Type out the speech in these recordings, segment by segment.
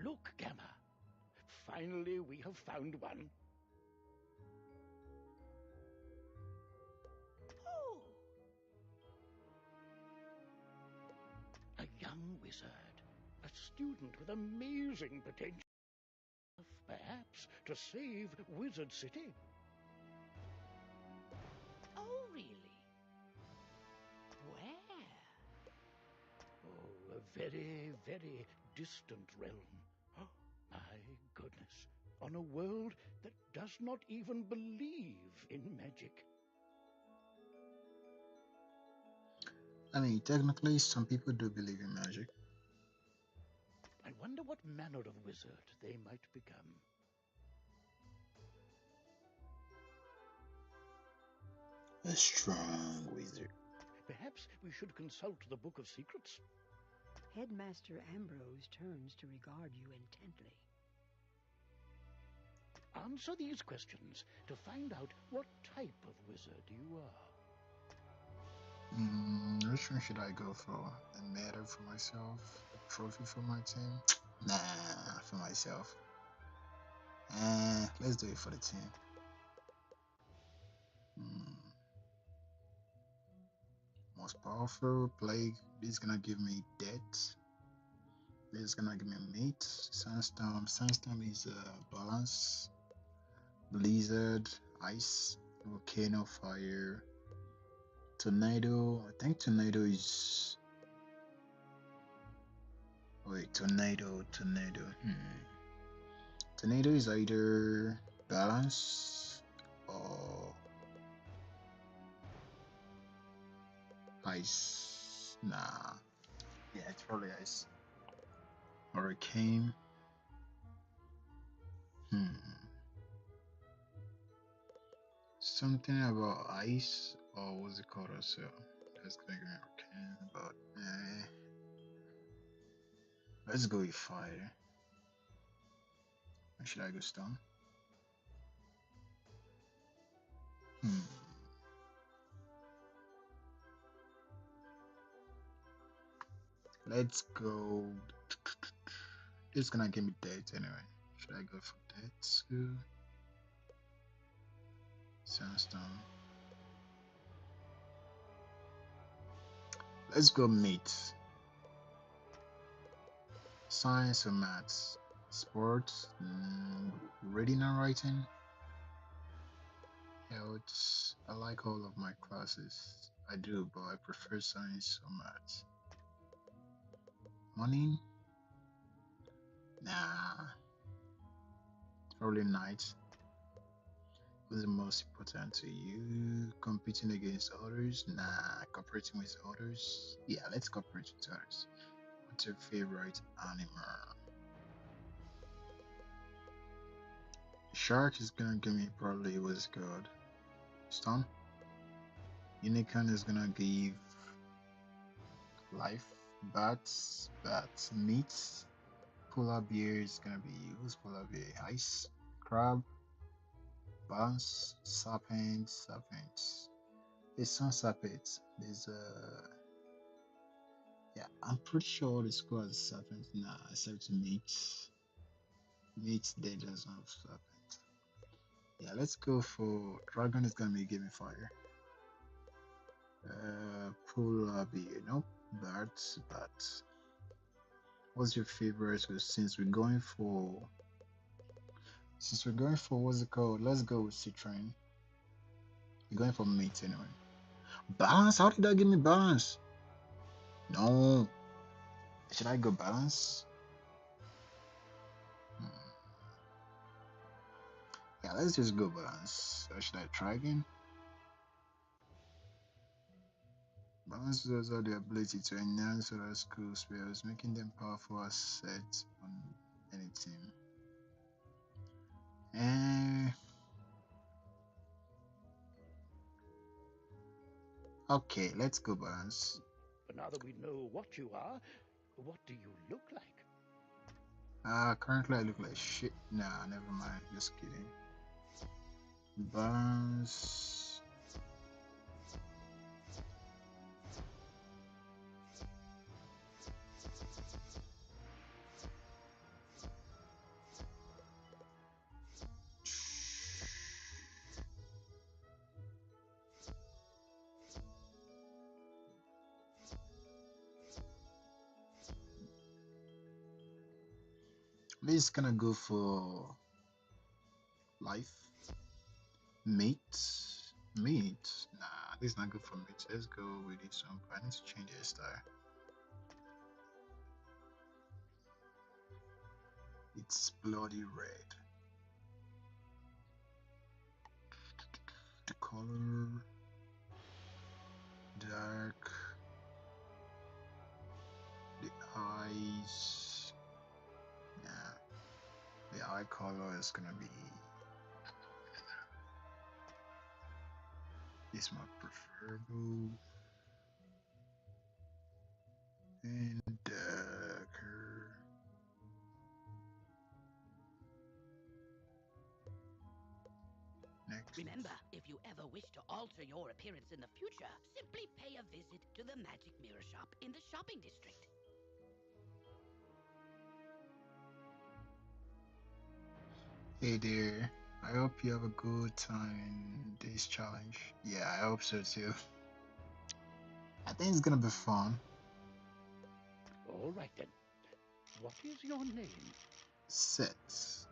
Look, Gamma. Finally, we have found one. Oh! A young wizard. A student with amazing potential. Perhaps to save Wizard City. Oh, really? Where? Oh, a very, very distant realm. Oh, my goodness. On a world that does not even believe in magic. I mean, technically, some people do believe in magic. I wonder what manner of wizard they might become. A strong wizard. Perhaps we should consult the Book of Secrets. Headmaster Ambrose turns to regard you intently. Answer these questions to find out what type of wizard you are. Which one should I go for? A medal for myself? A trophy for my team? Nah, for myself. Let's do it for the team. Most powerful plague. This is gonna give me death. This is gonna give me mate. Sandstorm. Sandstorm is balance. Blizzard, ice, volcano, fire, tornado. I think tornado is. Wait, tornado. Tornado is either balance or ice. Nah. Yeah, it's probably ice. Hurricane. Something about ice, or what's it called also? That's gonna give me hurricane, but let's go with fire. Or should I go stone? Let's go. It's gonna give me death anyway. Should I go for death too? Sandstone. Let's go meat. Science or maths? Sports? Reading and writing? Health. I like all of my classes. I do, but I prefer science or maths. Money? Nah. Probably night. What's the most important to you? Competing against others? Nah. Cooperating with others? Yeah, let's cooperate with others. What's your favorite animal? Shark is gonna give me probably what's good. Stone. Unicorn is gonna give life. Bats, meat. Polar bear is gonna be used. Polar bear, ice. Crab, bounce. Serpent. There's some serpents. There's yeah, I'm pretty sure the squad is serpent. Nah, except meat. Meat, they doesn't have serpent. Yeah, let's go for dragon. Is gonna be giving fire. Polar bear, nope. Bats. What's your favorite? Since we're going for what's it called? Let's go with Citroen. We're going for meat anyway. Balance? How did that give me balance? No. Should I go balance? Yeah, let's just go balance. Or should I try again? Balance users have the ability to enhance other skill spells, making them powerful assets on any team. Okay, let's go balance. But now that we know what you are, what do you look like? Currently I look like shit. Nah, never mind. Just kidding. Balance. This is gonna go for life. Mate. Meat. Nah, this is not good for meat. Let's go with this one. I need to change the style. It's bloody red. The color dark. The eyes. Yeah. The eye color is gonna be this more preferable. And darker. Next. Remember, if you ever wish to alter your appearance in the future, simply pay a visit to the Magic Mirror Shop in the shopping district. Hey there. I hope you have a good time in this challenge. Yeah, I hope so too. I think it's gonna be fun. All right then. What is your name? Sets.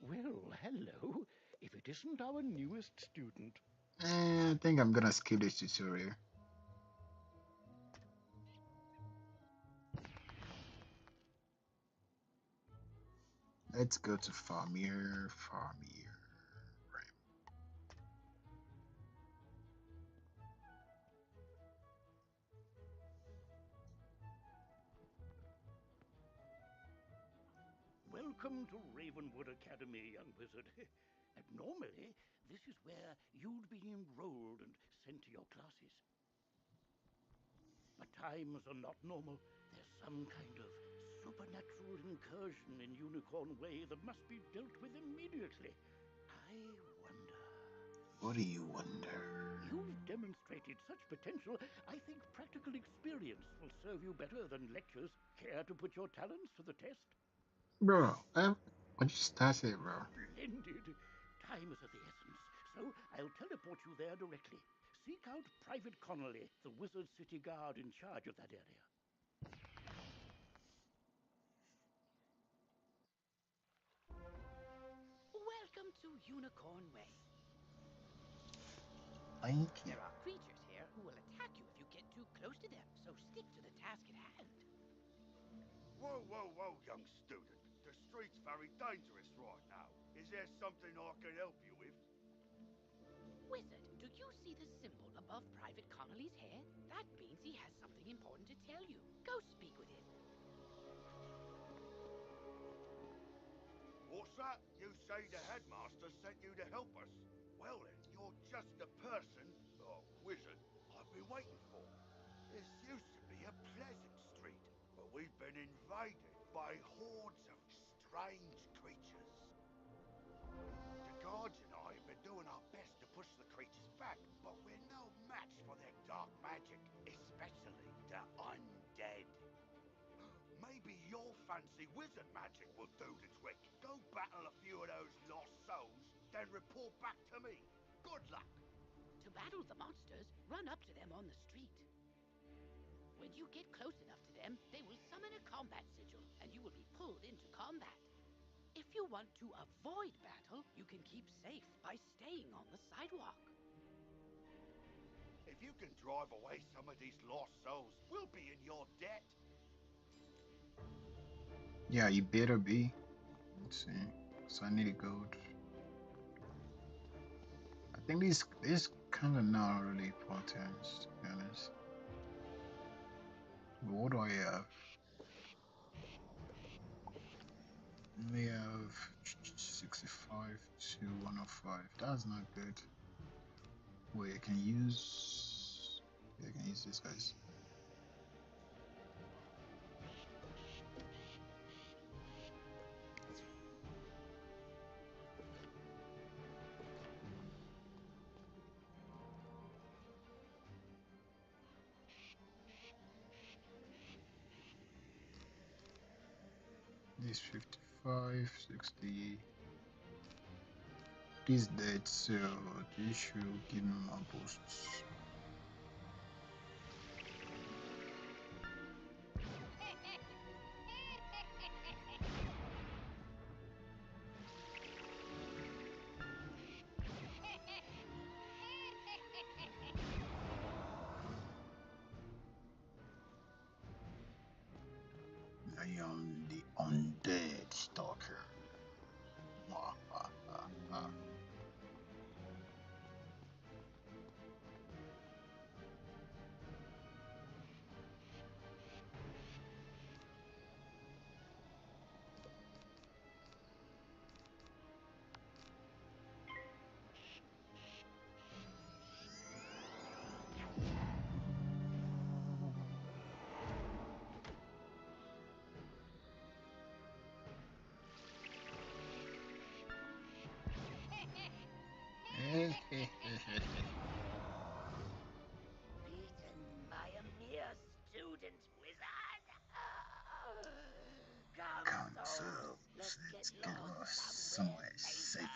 Well, hello. If it isn't our newest student. I think I'm gonna skip this tutorial. Let's go to Farmier. Right. Welcome to Ravenwood Academy, young wizard. And normally, this is where you'd be enrolled and sent to your classes. But times are not normal. There's some kind of supernatural incursion in Unicorn Way that must be dealt with immediately. I wonder. What do you wonder? You've demonstrated such potential, I think practical experience will serve you better than lectures. Care to put your talents to the test? Bro, I just started, bro. Splendid. Time is of the essence, so I'll teleport you there directly. Seek out Private Connolly, the Wizard City Guard in charge of that area. Welcome to Unicorn Way. Thank you. There are creatures here who will attack you if you get too close to them, so stick to the task at hand. Whoa, whoa, whoa, young student. The street's very dangerous right now. Is there something I can help you with? Wizard, do you see the symbol above Private Connolly's head? That means he has something important to tell you. Go speak with him. What's that? You say the headmaster sent you to help us? Well then, you're just the person, or wizard, I've been waiting for. This used to be a pleasant street, but we've been invaded by hordes of strange creatures. The guards and I have been doing our best to push the creatures back, but we're no match for their dark magic, especially the undead. Maybe your fancy wizard magic will do the trick. Go battle a few of those lost souls, then report back to me. Good luck. To battle the monsters, run up to them on the street. When you get close enough to them, they will summon a combat sigil, and you will be pulled into combat. If you want to avoid battle, you can keep safe by staying on the sidewalk. If you can drive away some of these lost souls, we'll be in your debt. Yeah, you better be. Let's see. So I need a gold. I think this kind of not really important, to be honest. But what do I have? We have 65 to 105. That's not good. Wait, I can use. Yeah, I can use these guys. Is 55, 60. This dead, so this should give me more boosts. I am the undead stalker. Beaten by a mere student wizard. Come, souls, let's get lost somewhere safer.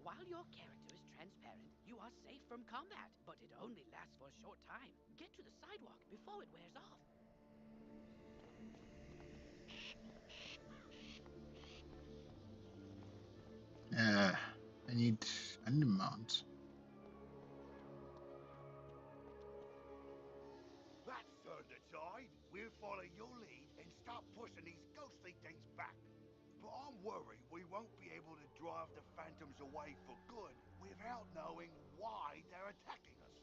While your character is transparent, you are safe from combat, but it only lasts for a short time. Get to the sidewalk before it wears off. I need a mount. That's turned the tide. We'll follow your lead and start pushing these ghostly things back. But I'm worried we won't be able to drive the phantoms away for good without knowing why they're attacking us.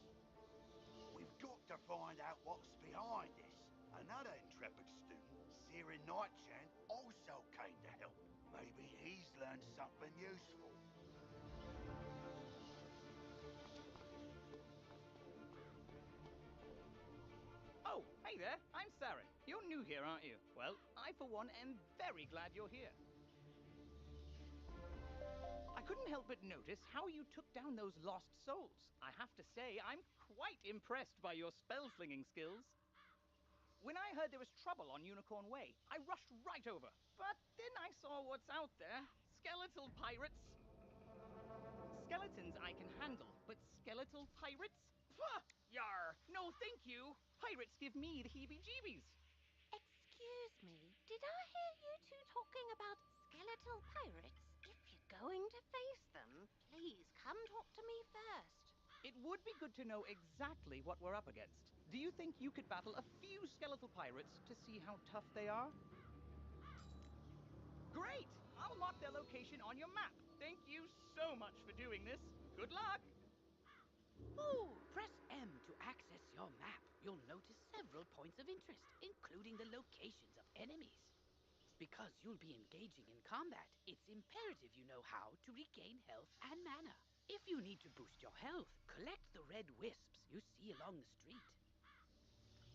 We've got to find out what's behind this. Another intrepid student, Sirin Nightchan, also came to help. Maybe he's learned something useful. Oh, hey there, I'm Saren. You're new here, aren't you? Well, I for one am very glad you're here. I couldn't help but notice how you took down those lost souls. I have to say, I'm quite impressed by your spell-slinging skills. When I heard there was trouble on Unicorn Way, I rushed right over. But then I saw what's out there. Skeletal pirates. Skeletons I can handle, but skeletal pirates? Pah! Yar! No thank you! Pirates give me the heebie-jeebies. Excuse me, did I hear you two talking about skeletal pirates? If you're going to face them, please come talk to me first. It would be good to know exactly what we're up against. Do you think you could battle a few skeletal pirates to see how tough they are? Great! I'll mark their location on your map. Thank you so much for doing this. Good luck! Ooh, press M to access your map. You'll notice several points of interest, including the locations of enemies. Because you'll be engaging in combat, it's imperative you know how to regain health and mana. If you need to boost your health, collect the red wisps you see along the street.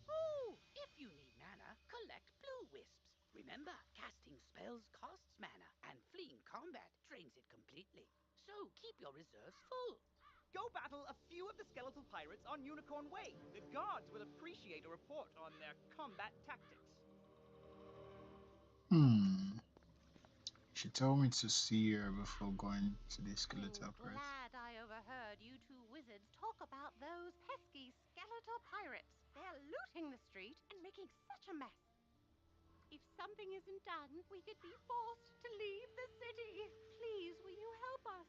Ooh, if you need mana, collect blue wisps. Remember, casting spells costs mana, and fleeing combat drains it completely. So keep your reserves full. Go battle a few of the skeletal pirates on Unicorn Way. The guards will appreciate a report on their combat tactics. She told me to see her before going to the skeletal I'm pirates. glad I overheard you two wizards talk about those pesky skeletal pirates. They're looting the street and making such a mess. If something isn't done, we could be forced to leave the city. Please, will you help us?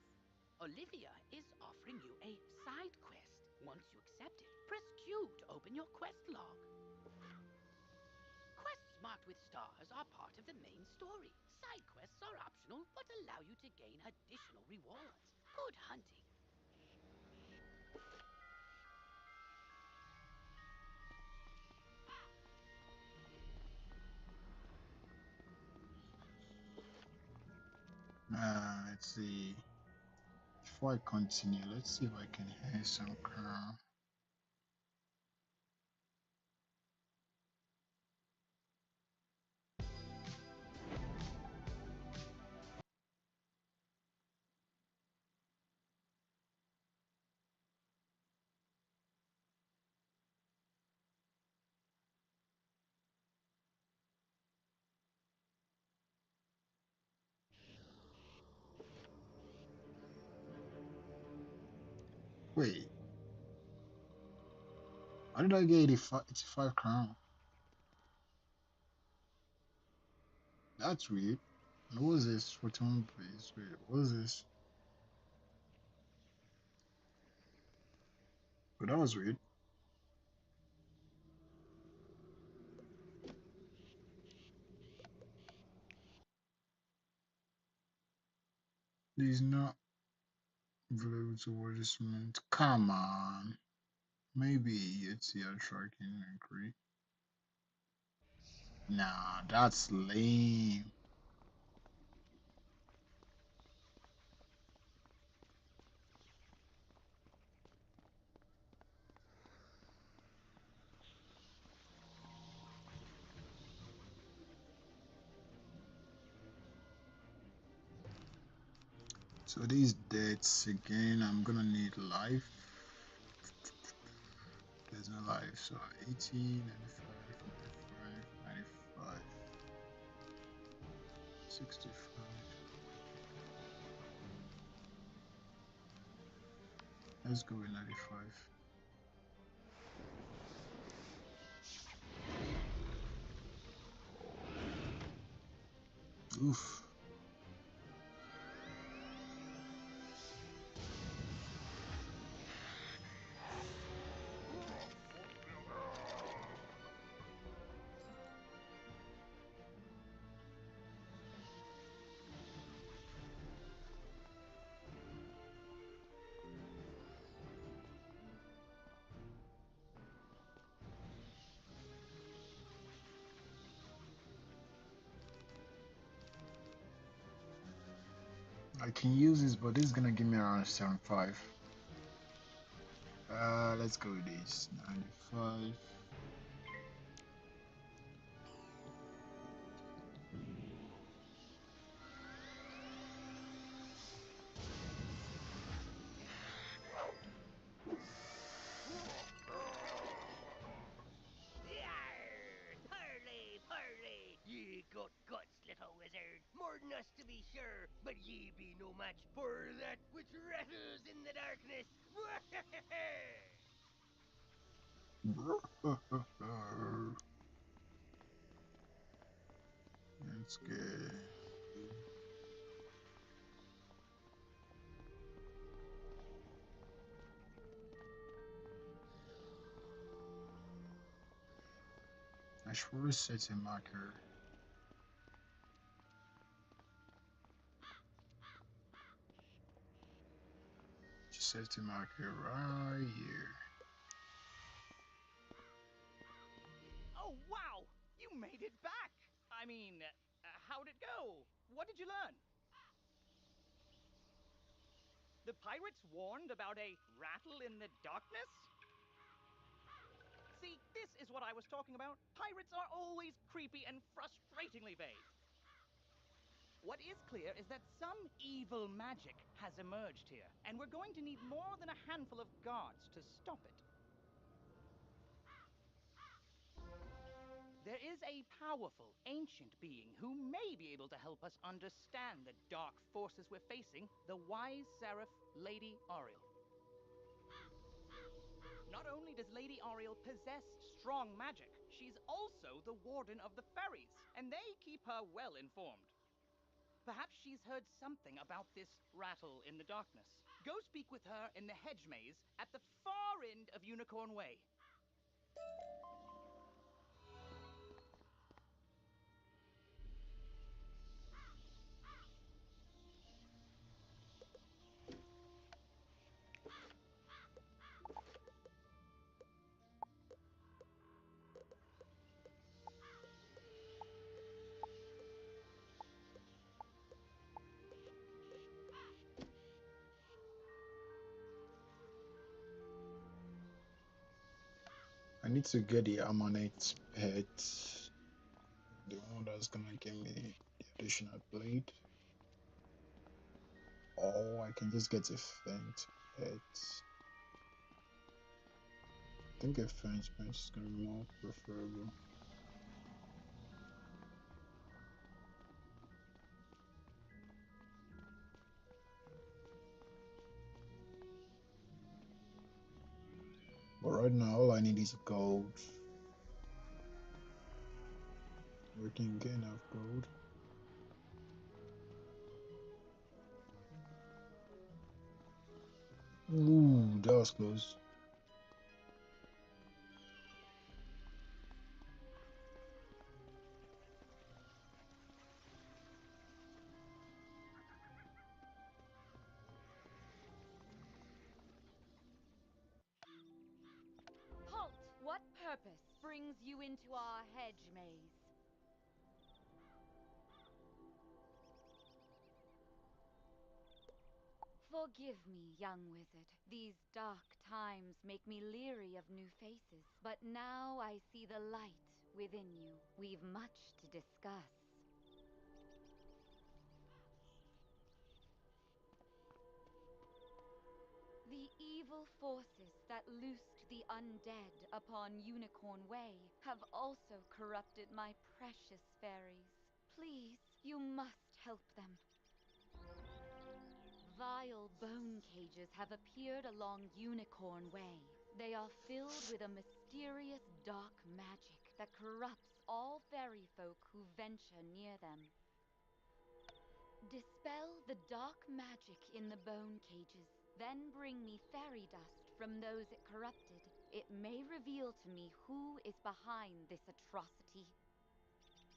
Olivia is offering you a side quest. Once you accept it, press Q to open your quest log. Quests marked with stars are part of the main story. Side quests are optional, but allow you to gain additional rewards. Good hunting. Let's see. Before I continue, let's see if I can hear some crown. Wait, how did I get 85 crown? That's weird. What was this? Return please. Wait, what was this? But that was weird. These not available to adjustment. Come on. Maybe it's the tracking agree. Nah, that's lame. So these dates again, I'm gonna need life. There's no life, so 80, 95, 95, 95, 65. Let's go with 95. Oof. I can use this, but this is gonna give me around 75. Let's go with this 95. Parley, parley! Ye got guts, little wizard. More than us to be sure, but ye be no match for that which rattles in the darkness. That's good. I should really set a marker. Just set a marker right here. Oh, wow! You made it back! I mean, how'd it go? What did you learn? The pirates warned about a rattle in the darkness? See, this is what I was talking about. Pirates are always creepy and frustratingly vague. What is clear is that some evil magic has emerged here, and we're going to need more than a handful of guards to stop it. There is a powerful, ancient being who may be able to help us understand the dark forces we're facing, the wise seraph, Lady Ariel. Not only does Lady Ariel possess strong magic, she's also the warden of the ferries, and they keep her well informed. Perhaps she's heard something about this rattle in the darkness. Go speak with her in the hedge maze at the far end of Unicorn Way. I need to get the Ammonite pet, the one that's gonna give me the additional blade. Or I can just get a Fence pet. I think a Fence pet is gonna be more preferable. But right now, all I need is gold. We can get enough gold. Ooh, that was close. Halt! What purpose brings you into our hedge maze? Forgive me, young wizard. These dark times make me leery of new faces. But now I see the light within you. We've much to discuss. The evil forces that loosed the undead upon Unicorn Way have also corrupted my precious fairies. Please, you must help them. Vile bone cages have appeared along Unicorn Way. They are filled with a mysterious dark magic that corrupts all fairy folk who venture near them. Dispel the dark magic in the bone cages, then bring me fairy dust from those it corrupted. It may reveal to me who is behind this atrocity.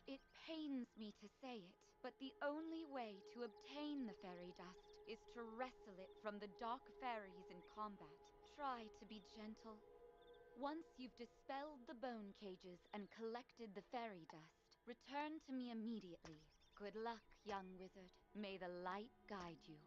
It pains me to say it, but the only way to obtain the fairy dust is to wrestle it from the dark fairies in combat. Try to be gentle. Once you've dispelled the bone cages and collected the fairy dust, return to me immediately. Good luck, young wizard. May the light guide you.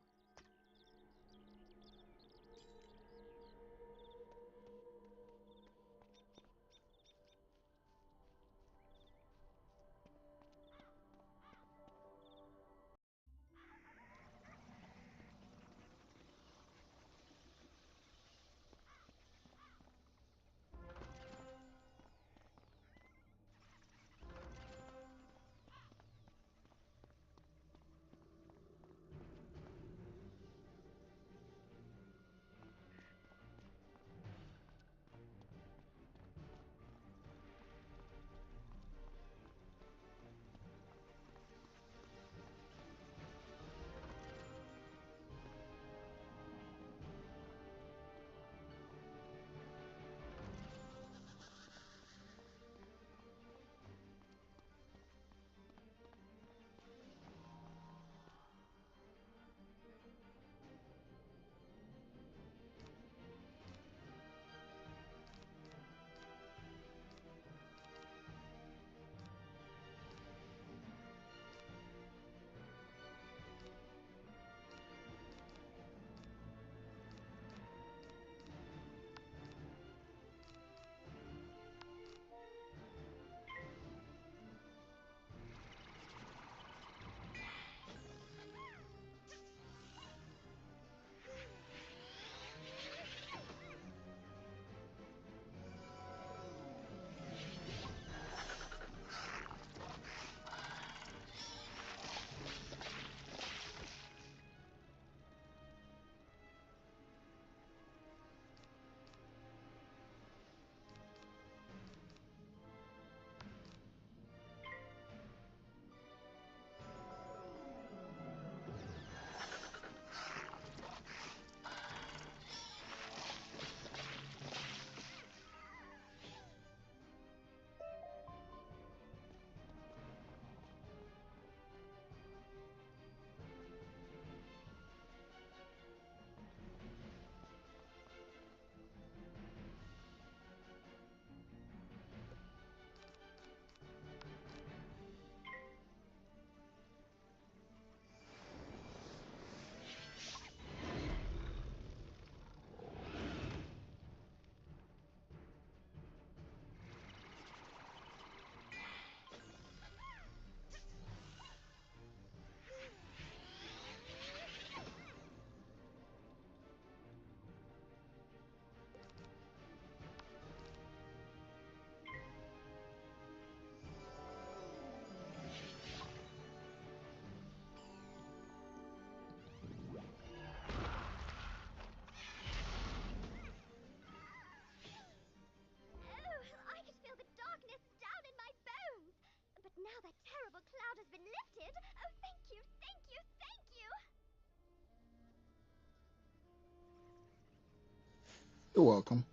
You're welcome.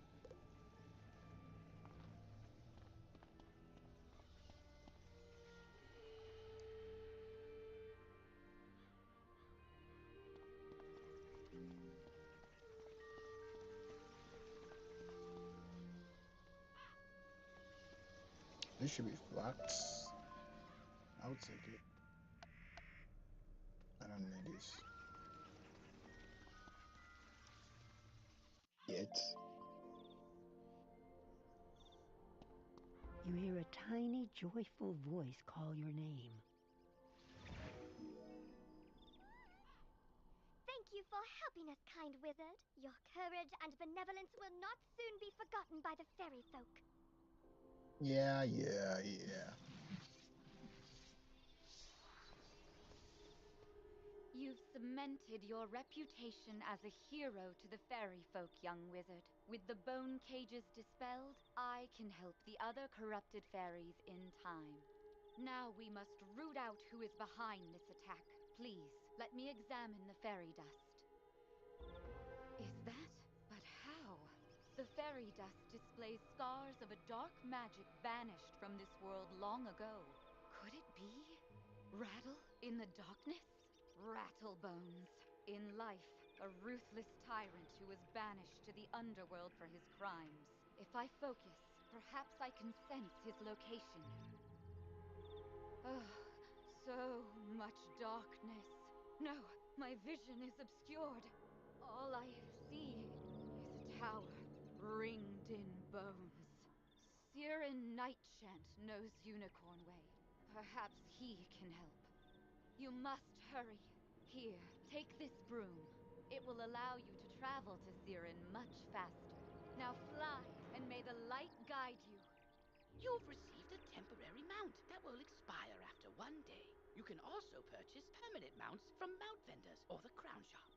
This should be flat. I'll take it. I don't need this yet. You hear a tiny, joyful voice call your name. Thank you for helping us, kind wizard. Your courage and benevolence will not soon be forgotten by the fairy folk. Yeah. You've cemented your reputation as a hero to the fairy folk, young wizard. With the bone cages dispelled, I can help the other corrupted fairies in time. Now we must root out who is behind this attack. Please, let me examine the fairy dust. Is that? But how? The fairy dust displays scars of a dark magic banished from this world long ago. Could it be? Rattle in the darkness? Rattlebones. In life, a ruthless tyrant who was banished to the underworld for his crimes. If I focus, perhaps I can sense his location. Oh, so much darkness. No, my vision is obscured. All I see is a tower ringed in bones. Siren Nightshant knows Unicorn Way. Perhaps he can help. You must hurry. Here, take this broom. It will allow you to travel to Siren much faster. Now fly, and may the light guide you. You've received a temporary mount that will expire after 1 day. You can also purchase permanent mounts from mount vendors or the crown shop.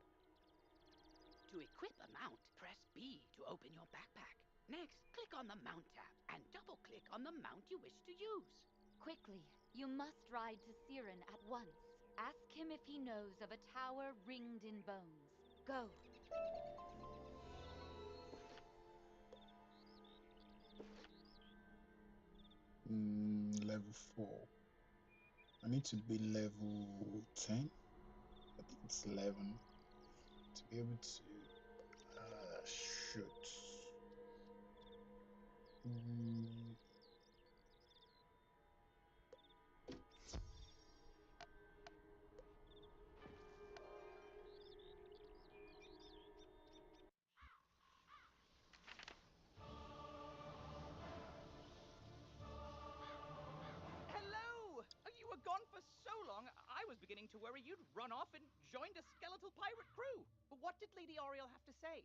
To equip a mount, press B to open your backpack. Next, click on the Mount tab and double-click on the mount you wish to use. Quickly, you must ride to Siren at once. Ask him if he knows of a tower ringed in bones. Go. Level 4. I need to be level 10. I think it's 11 to be able to shoot. Hello! You were gone for so long, I was beginning to worry you'd run off and joined a skeletal pirate crew. But what did Lady Oriel have to say?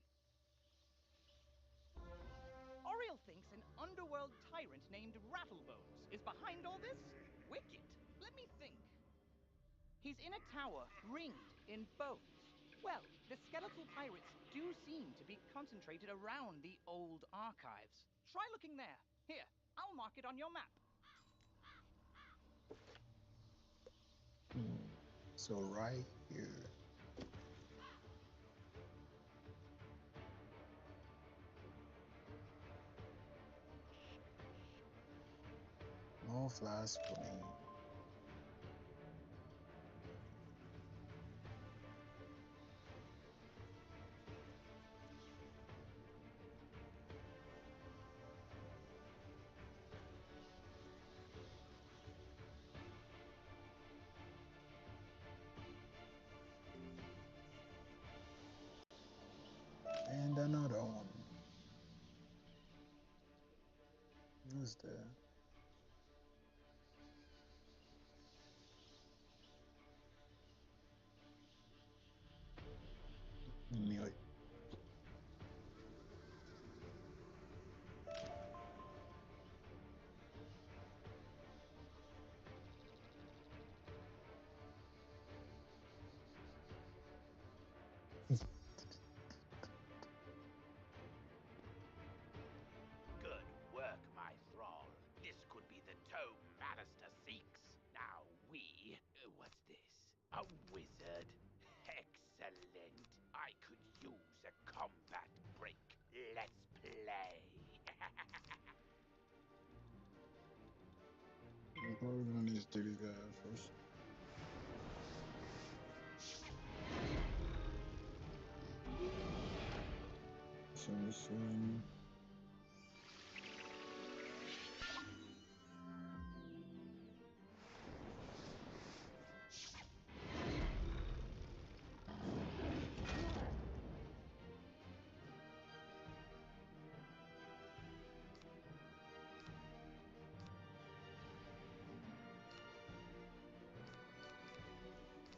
Oriel thinks an underworld tyrant named Rattlebones is behind all this? Wicked. Let me think. He's in a tower ringed in bones. Well, the skeletal pirates do seem to be concentrated around the old archives. Try looking there. Here, I'll mark it on your map. So right here. More flowers for me. And another one. Who's there? Knew it. Good work, my thrall. play. I'm probably gonna need to do this guy first. So this one.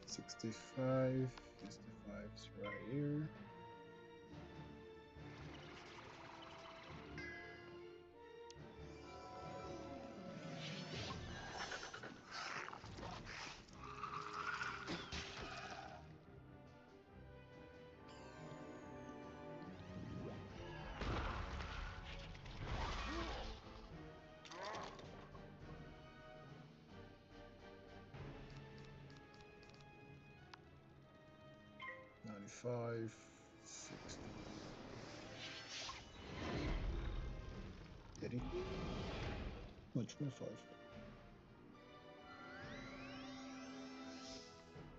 $65. $65 is right here. $95, $60. Did he? No, 25.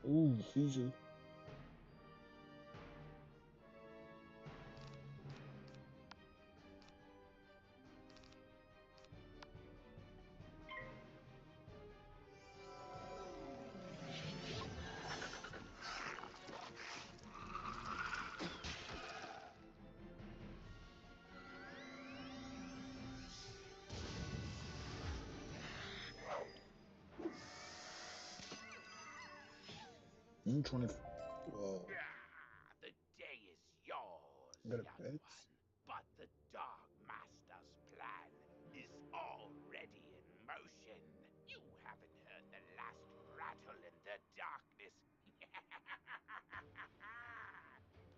Ooh, Caesar. In 20. Whoa. The day is yours, I got a young bet. one. But the Dark Master's plan is already in motion. You haven't heard the last rattle in the darkness.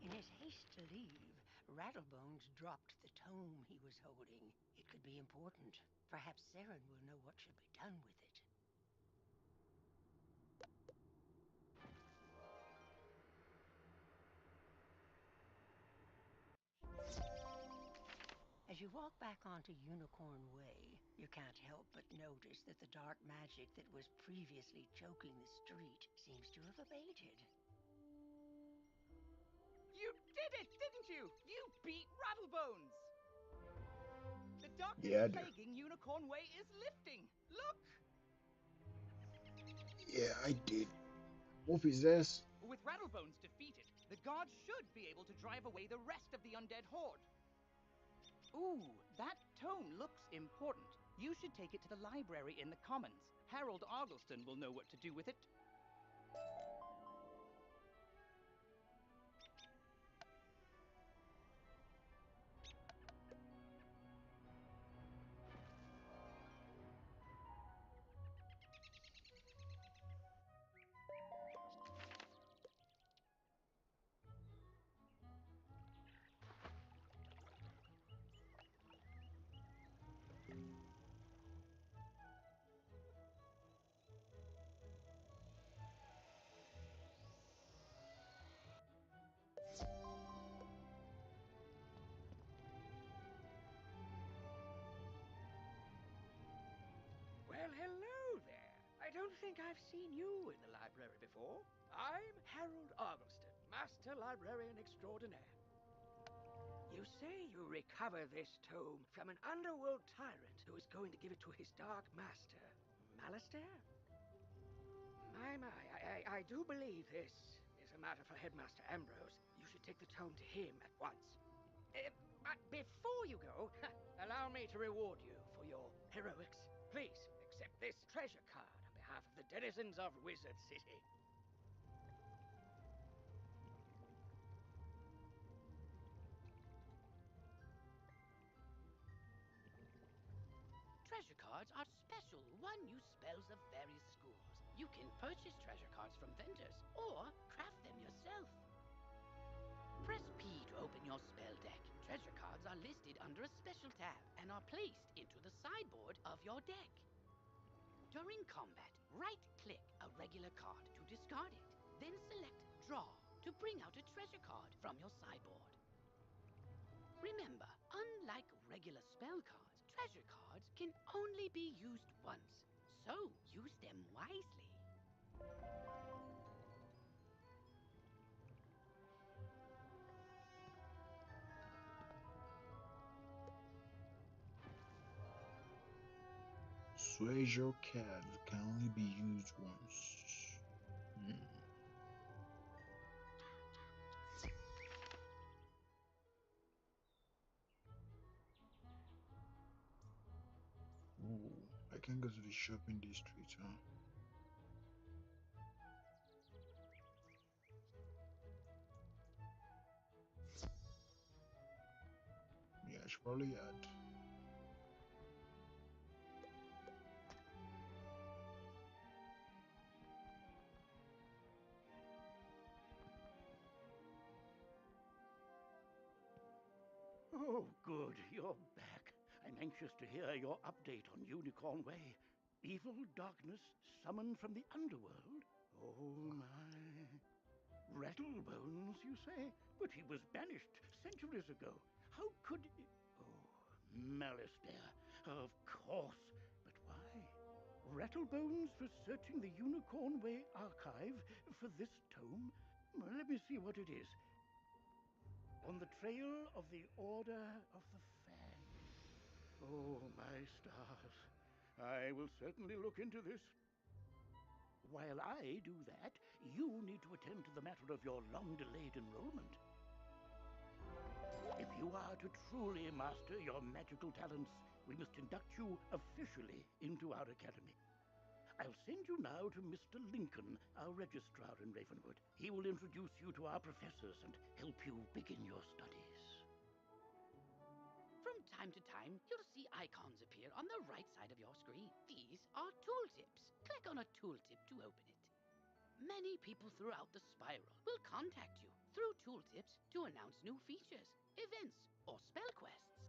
In his haste to leave, Rattlebones dropped the tome he was holding. It could be important. Perhaps Saren will know what should be done with it. As you walk back onto Unicorn Way, you can't help but notice that the dark magic that was previously choking the street seems to have abated. You did it, didn't you? You beat Rattlebones! The darkness Yeah, I did. plaguing Unicorn Way is lifting. Look! Yeah, I did. Whoop his ass. With Rattlebones defeated, the guards should be able to drive away the rest of the undead horde. Ooh, that tome looks important. You should take it to the library in the Commons. Harold Argleston will know what to do with it. Well, hello there. I don't think I've seen you in the library before. I'm Harold Argleston, Master Librarian Extraordinaire. You say you recover this tome from an underworld tyrant who is going to give it to his dark master, Malistaire? I do believe this is a matter for Headmaster Ambrose. You should take the tome to him at once. But before you go, allow me to reward you for your heroics. Please accept this treasure card on behalf of the denizens of Wizard City. Treasure cards are special one-use spells of various schools. You can purchase treasure cards from vendors or craft them yourself. Press P to open your spell deck. Treasure cards are listed under a special tab and are placed into the sideboard of your deck. During combat, right-click a regular card to discard it. Then select Draw to bring out a treasure card from your sideboard. Remember, unlike regular spell cards, treasure cards can only be used once. So use them wisely. Treasure cards can only be used once. Ooh, I can go to the shopping district, huh? Yeah, I should probably add. Oh, good, you're back. I'm anxious to hear your update on Unicorn Way. Evil darkness summoned from the underworld? Oh, my. Rattlebones, you say? But he was banished centuries ago. How could... Oh, malice there. Of course. But why? Rattlebones was searching the Unicorn Way archive for this tome? Well, let me see what it is. On the trail of the Order of the Fang. Oh, my stars. I will certainly look into this. While I do that, you need to attend to the matter of your long-delayed enrollment. If you are to truly master your magical talents, we must induct you officially into our academy. I'll send you now to Mr. Lincoln, our registrar in Ravenwood. He will introduce you to our professors and help you begin your studies. From time to time, you'll see icons appear on the right side of your screen. These are tooltips. Click on a tooltip to open it. Many people throughout the spiral will contact you through tooltips to announce new features, events, or spell quests.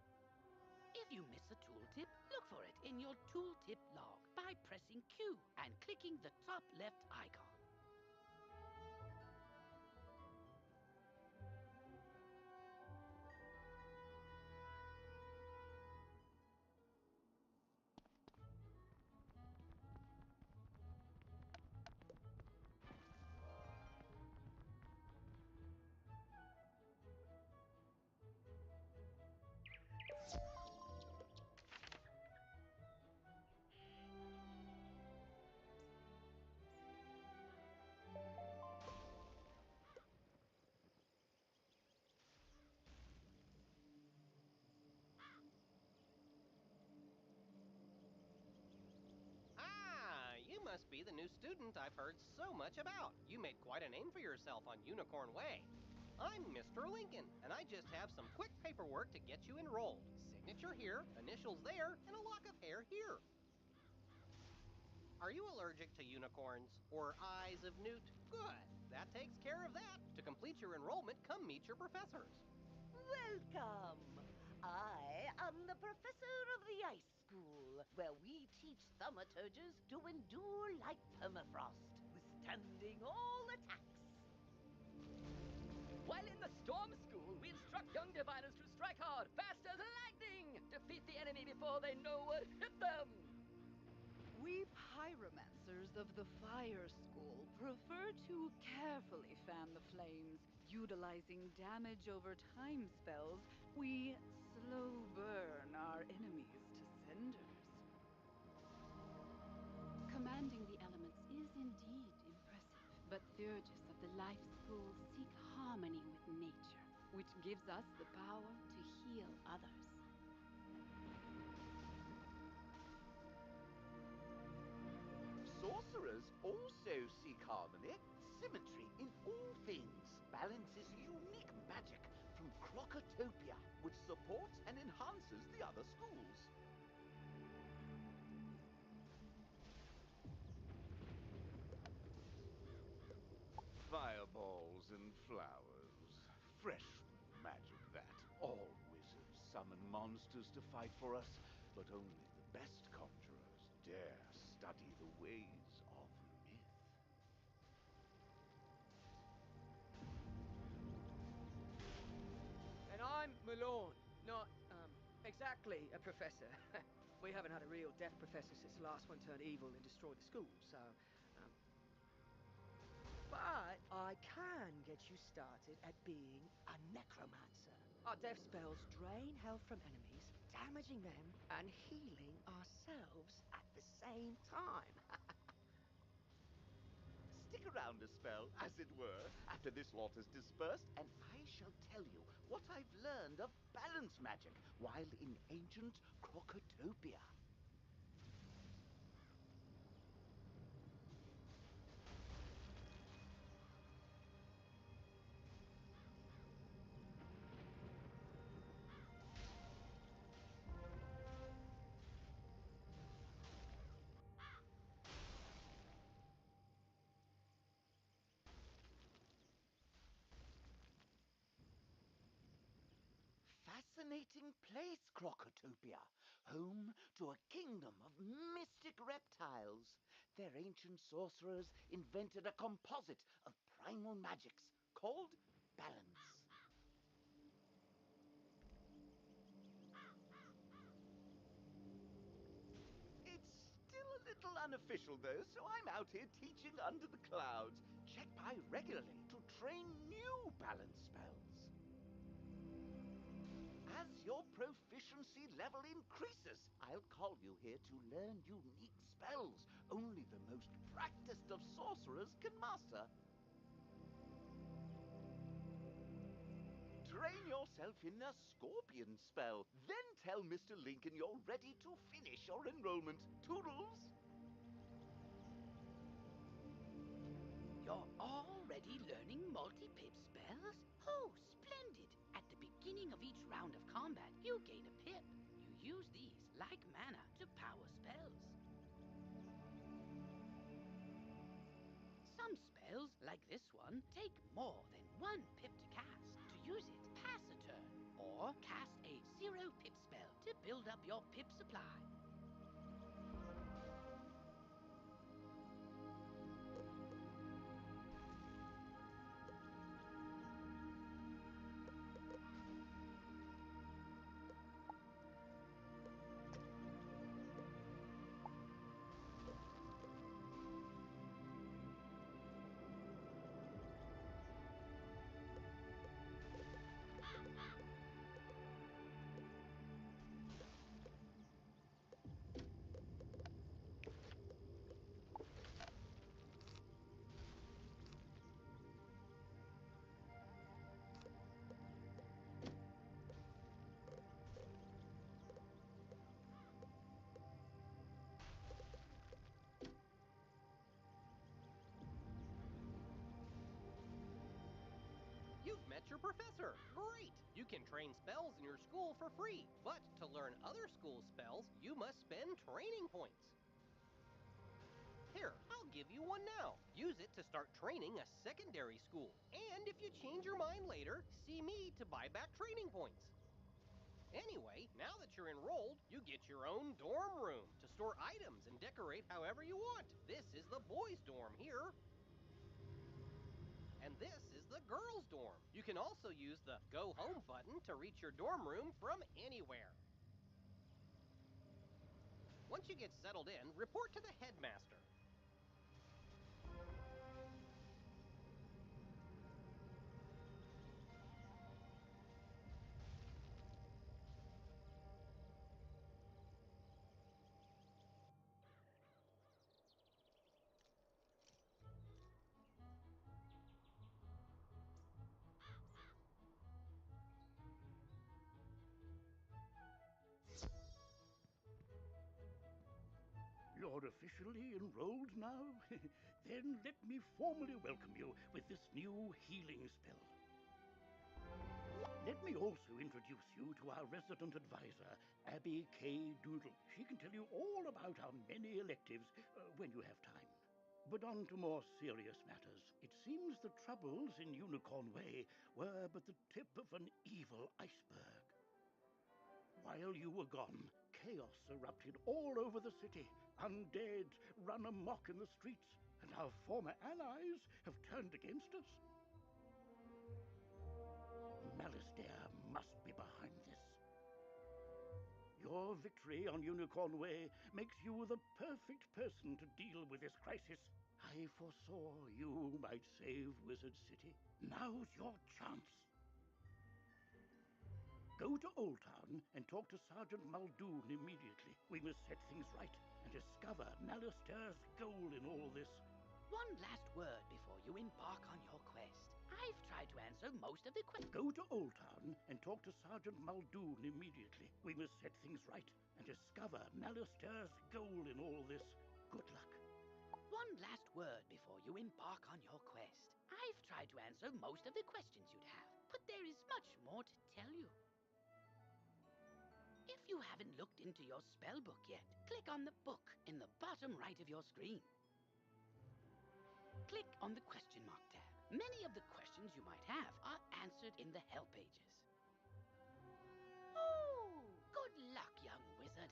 If you miss a tooltip, look for it in your tooltip log by pressing Q and clicking the top left icon. You must be the new student I've heard so much about. You made quite a name for yourself on Unicorn Way. I'm Mr. Lincoln, and I just have some quick paperwork to get you enrolled. Signature here, initials there, and a lock of hair here. Are you allergic to unicorns or eyes of newt? Good. That takes care of that. To complete your enrollment, come meet your professors. Welcome. I am the professor of the Ice School, where we teach thaumaturges to endure like permafrost, withstanding all attacks. While in the Storm School, we instruct young diviners to strike hard, fast as lightning, defeat the enemy before they know what hit them. We pyromancers of the Fire School prefer to carefully fan the flames. Utilizing damage over time spells, we slow burn our enemies to cinders. Commanding the elements is indeed impressive, but Theurgis of the Life School seek harmony with nature, which gives us the power to heal others. Sorcerers also seek harmony, symmetry in all things. Balance is unique magic from Crocotopia, which supports and enhances the other schools. Fireballs and flowers. Fresh magic, that. All wizards summon monsters to fight for us, but only the best conjurers dare study the ways of myth. And I'm Malone. Not, exactly, Professor. We haven't had a real deaf professor since the last one turned evil and destroyed the school, so... But I can get you started at being a necromancer. Our death spells drain health from enemies, damaging them and healing ourselves at the same time. Stick around a spell, as it were, after this lot has dispersed, and I shall tell you what I've learned of balance magic while in ancient Crocotopia. Fascinating place, Crocotopia, home to a kingdom of mystic reptiles. Their ancient sorcerers invented a composite of primal magics called balance. It's still a little unofficial, though, so I'm out here teaching under the clouds. Check by regularly to train new balance spells. As your proficiency level increases, I'll call you here to learn unique spells only the most practiced of sorcerers can master. Train yourself in a scorpion spell, then tell Mr. Lincoln you're ready to finish your enrollment. Toodles! You're already learning multi-pip spells? Oh, splendid! At the beginning of each round of combat, you gain a pip. You use these, like mana, to power spells. Some spells, like this one, take more than 1 pip to cast. To use it, pass a turn, or cast a 0 pip spell to build up your pip supply. You've met your professor. Great! You can train spells in your school for free. But to learn other school spells, you must spend training points. Here, I'll give you one now. Use it to start training a secondary school. And if you change your mind later, see me to buy back training points. Anyway, now that you're enrolled, you get your own dorm room to store items and decorate however you want. This is the boys' dorm here. And this is the girls' dorm. You can also use the Go Home button to reach your dorm room from anywhere. Once you get settled in, report to the headmaster. You're officially enrolled now? Then let me formally welcome you with this new healing spell. Let me also introduce you to our resident advisor, Abby K. Doodle. She can tell you all about our many electives when you have time. But on to more serious matters. It seems the troubles in Unicorn Way were but the tip of an evil iceberg. While you were gone, chaos erupted all over the city. Undead run amok in the streets, and our former allies have turned against us. Malistaire must be behind this. your victory on Unicorn Way makes you the perfect person to deal with this crisis. I foresaw you might save Wizard City. Now's your chance. Go to Old Town and talk to Sergeant Muldoon immediately. We must set things right and discover Malastaire's goal in all this. One last word before you embark on your quest. I've tried to answer most of the questions. Go to Old Town and talk to Sergeant Muldoon immediately. We must set things right and discover Malastaire's goal in all this. Good luck. One last word before you embark on your quest. I've tried to answer most of the questions you'd have, but there is much more to tell you. If you haven't looked into your spell book yet, click on the book in the bottom right of your screen. Click on the question mark tab. Many of the questions you might have are answered in the help pages. Oh, good luck, young wizard.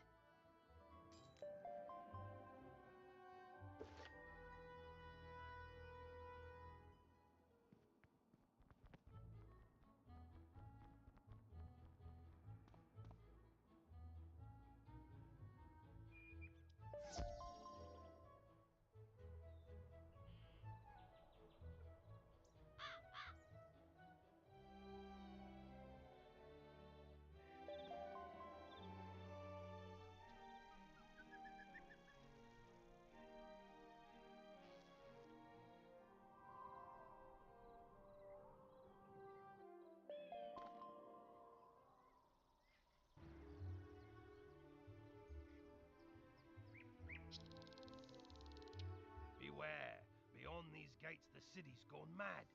Beware! Beyond these gates, the city's gone mad.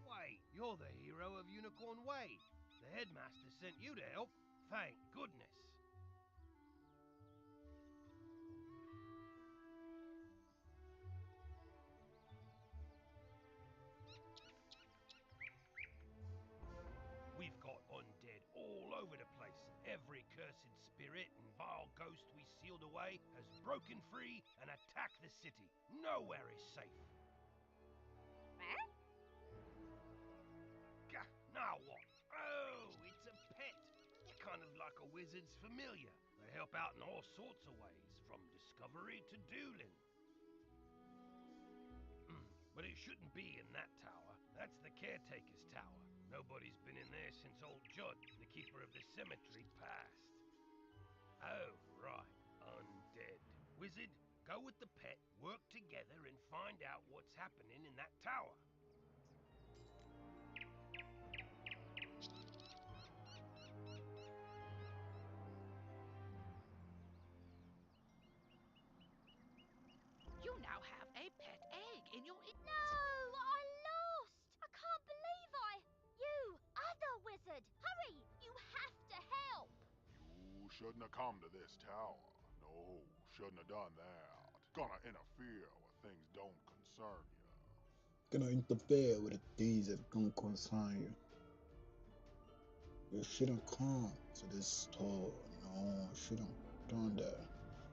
Wait, you're the hero of Unicorn Way. The headmaster sent you to help. Thank goodness. We've got undead all over the place. Every cursed spirit and vile ghost we sealed away has broken free and attacked the city. Nowhere is safe. Gah, now what? Oh, it's a pet. Kind of like a wizard's familiar. They help out in all sorts of ways, from discovery to dueling. But it shouldn't be in that tower. That's the caretaker's tower. Nobody's been in there since old Judd, the keeper of the cemetery, passed. Oh, right. Undead. Wizard, go with the pet, work together, and find out what's happening in that tower. You now have a pet egg in your... No! I lost! I can't believe You, other wizard! Hurry! You have to help! You shouldn't have come to this tower. No, shouldn't have done that. Gonna interfere with things don't concern you. Gonna interfere with the things that don't concern you. You shouldn't come to this store. No, you shouldn't done that.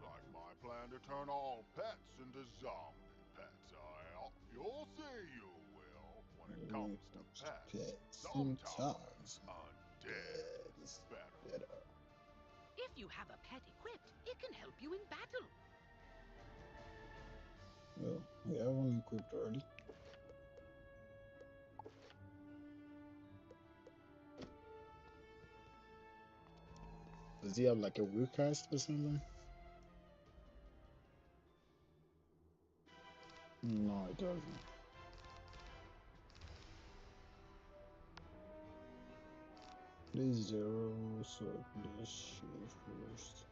Like my plan to turn all pets into zombie pets, you'll see you will. When it comes to pets, sometimes undead is better. If you have a pet equipped, it can help you in battle. Well, we have one equipped already. Does he have like a weak cast or something? No, it doesn't. Please 0, so please shift first.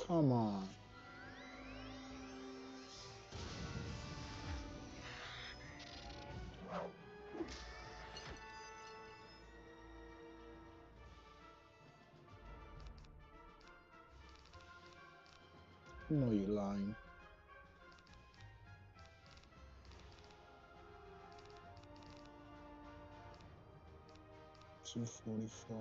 Come on. No, you're lying. 245.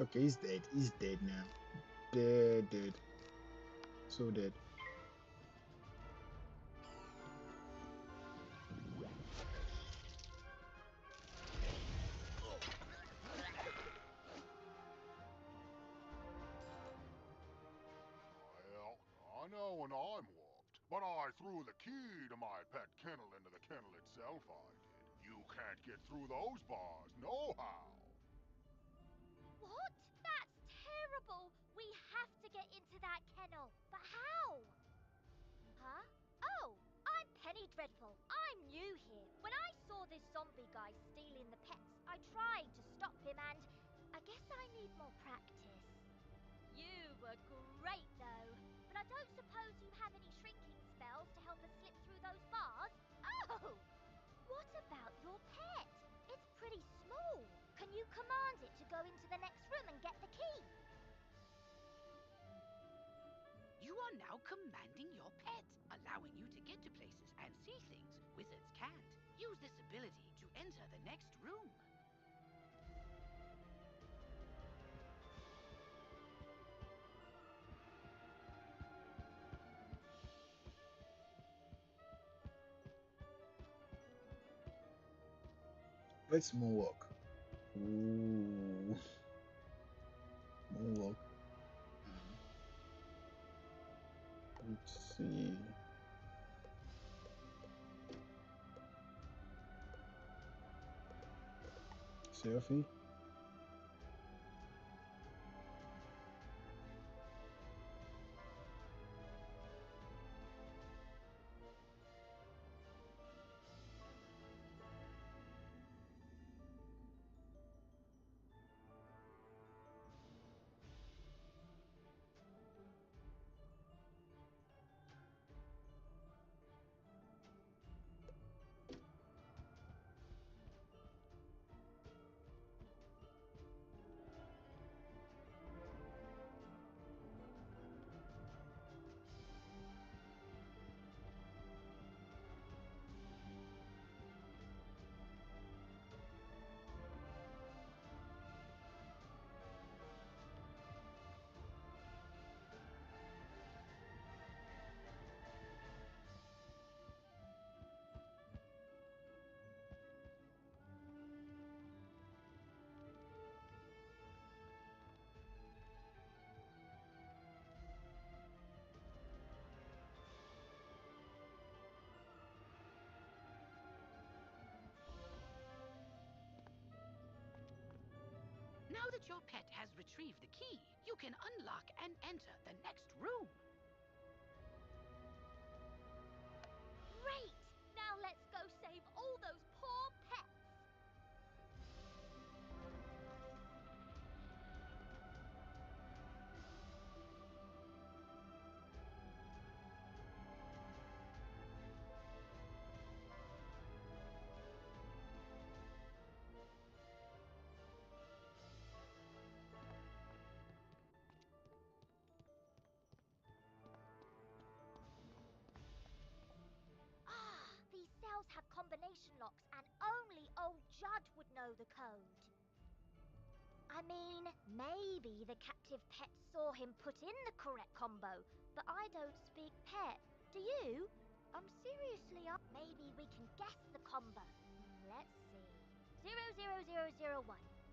Okay, he's dead. He's dead now. Dead. So dead. Well, I know when I'm whooped, but I threw the key to my pet kennel into the kennel itself, I did. You can't get through those bars, no how. What? That's terrible! We have to get into that kennel. But how? Huh? Oh, I'm Penny Dreadful. I'm new here. When I saw this zombie guy stealing the pets, I tried to stop him and I guess I need more practice. You were great though, but I don't suppose you have any shrinking spells to help us slip through those bars? Oh! What about your pet? It's pretty small. Can you command it to go into the next room and get the key? You are now commanding your pet, allowing you to get to places and see things wizards can't. Use this ability to enter the next room. Let's moonwalk. Ooh. Moonwalk. Let's see. Selfie. Now that your pet has retrieved the key, you can unlock and enter the next room. Great! Now let's go save all those poor pets! These cells have combination locks and only old Judd would know the code. I mean, maybe the captive pet saw him put in the correct combo, but I don't speak pet. Do you? I'm seriously up. Maybe we can guess the combo. Let's see. 00001.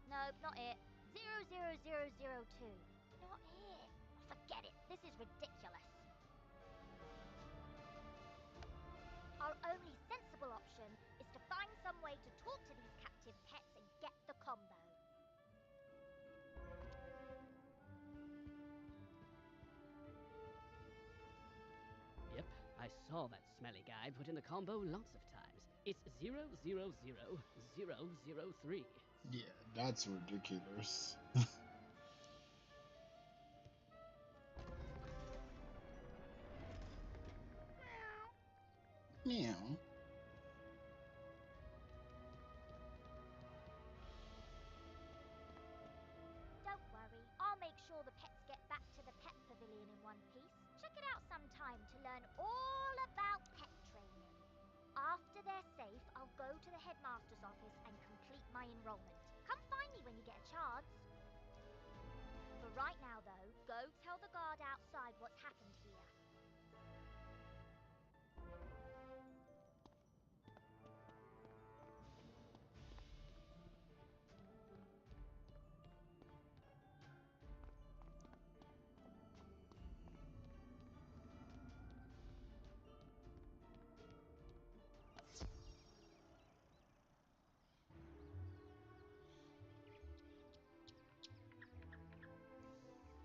Nope, not it. 00002. Not it. Forget it. This is ridiculous. Our only sensible option is to find saw that smelly guy put in the combo lots of times. It's 000003. Yeah, that's ridiculous. Meow. Don't worry, I'll make sure the pets get back to the pet pavilion in one piece. Check it out sometime to learn all about pet training. After they're safe, I'll go to the headmaster's office and complete my enrollment. Come find me when you get a chance. For right now, though, go tell the guard outside what's happened here.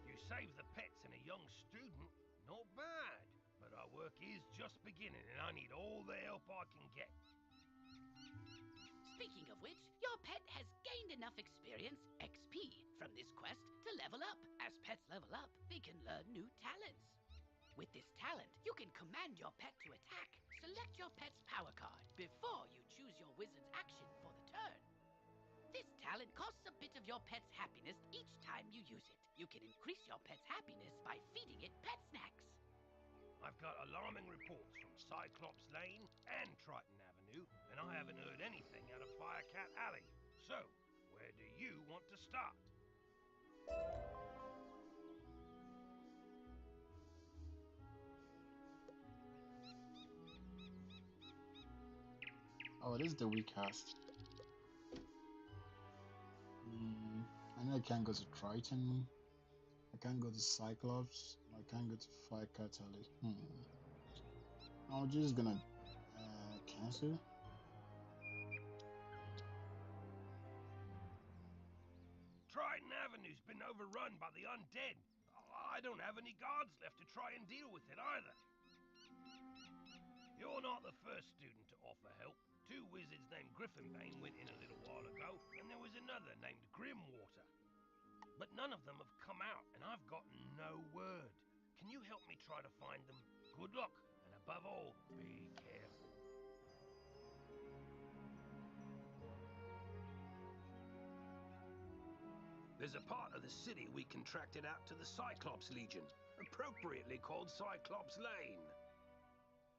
You save the pets and a young student, not bad. But our work is just beginning and I need all the help I can get. Speaking of which, your pet has gained enough experience, XP, from this quest to level up. As pets level up, they can learn new talents. With this talent, you can command your pet to attack. Select your pet's power card before you choose your wizard's action for the turn. This talent costs a bit of your pet's happiness each time you use it. You can increase your pet's happiness by feeding it pet snacks. I've got alarming reports from Cyclops Lane and Triton Avenue, and I haven't heard anything out of Firecat Alley. So, where do you want to start? Oh, this is the recast. I know I can't go to Triton. I can't go to Cyclops. I can't go to Firecat Alley. I'm just gonna cancel. Triton Avenue's been overrun by the undead. I don't have any guards left to try and deal with it either. You're not the first student to offer help. 2 wizards named Griffinbane went in a little while ago, and there was another named Grimwater. But none of them have come out, and I've gotten no word. Can you help me try to find them? Good luck, and above all, be careful. There's a part of the city we contracted out to the Cyclops Legion, appropriately called Cyclops Lane.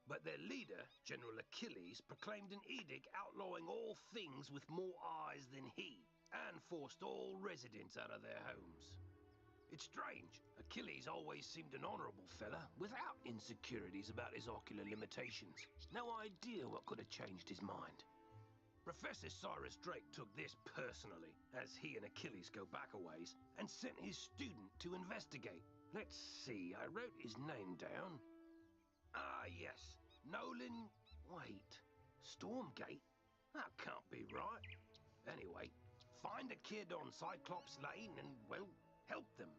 But their leader, General Achilles, proclaimed an edict outlawing all things with more eyes than he, and forced all residents out of their homes. It's strange. Achilles always seemed an honorable fella, without insecurities about his ocular limitations. No idea what could have changed his mind. Professor Cyrus Drake took this personally, as he and Achilles go back a ways, and sent his student to investigate. Let's see, I wrote his name down. Ah, yes. Nolan... Wait. Stormgate? That can't be right. Anyway, find a kid on Cyclops Lane and, well, help them.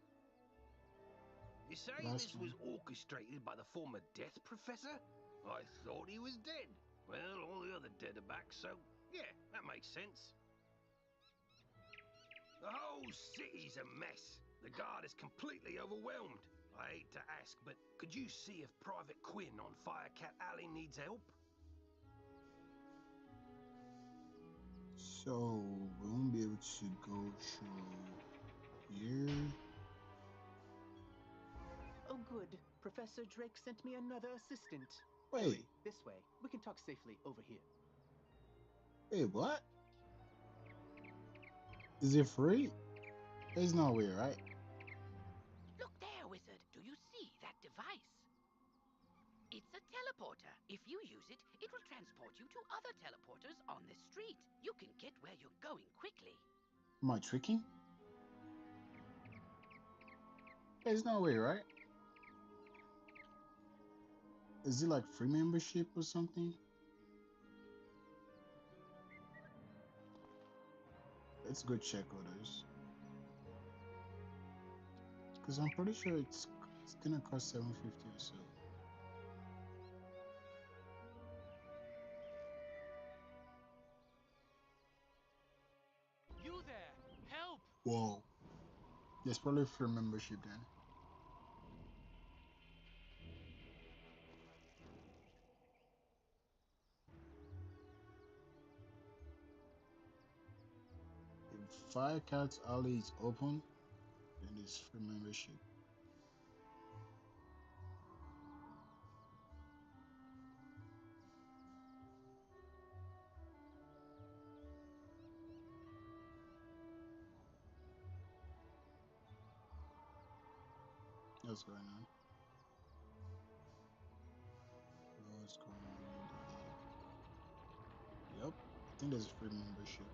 You say this was orchestrated by the former Death Professor? I thought he was dead. Well, all the other dead are back, so, yeah, that makes sense. The whole city's a mess. The guard is completely overwhelmed. I hate to ask, but could you see if Private Quinn on Firecat Alley needs help? So we won't be able to go through here. Oh, good. Professor Drake sent me another assistant. Wait. Hurry, this way. We can talk safely over here. Wait, what? Is it free? There's no way, right? Look there, wizard. Do you see that device? It's a teleporter. If you use it, it will transport you to other teleporters on the street. You can get where you're going quickly. Am I tricking? There's no way, right? Is it like free membership or something? Let's go check others. Because I'm pretty sure it's gonna cost $750 or so. Whoa. There's probably free membership then. If Firecats Alley is open, then there's free membership. What's going on? What's going on there? Yep. I think there's free membership.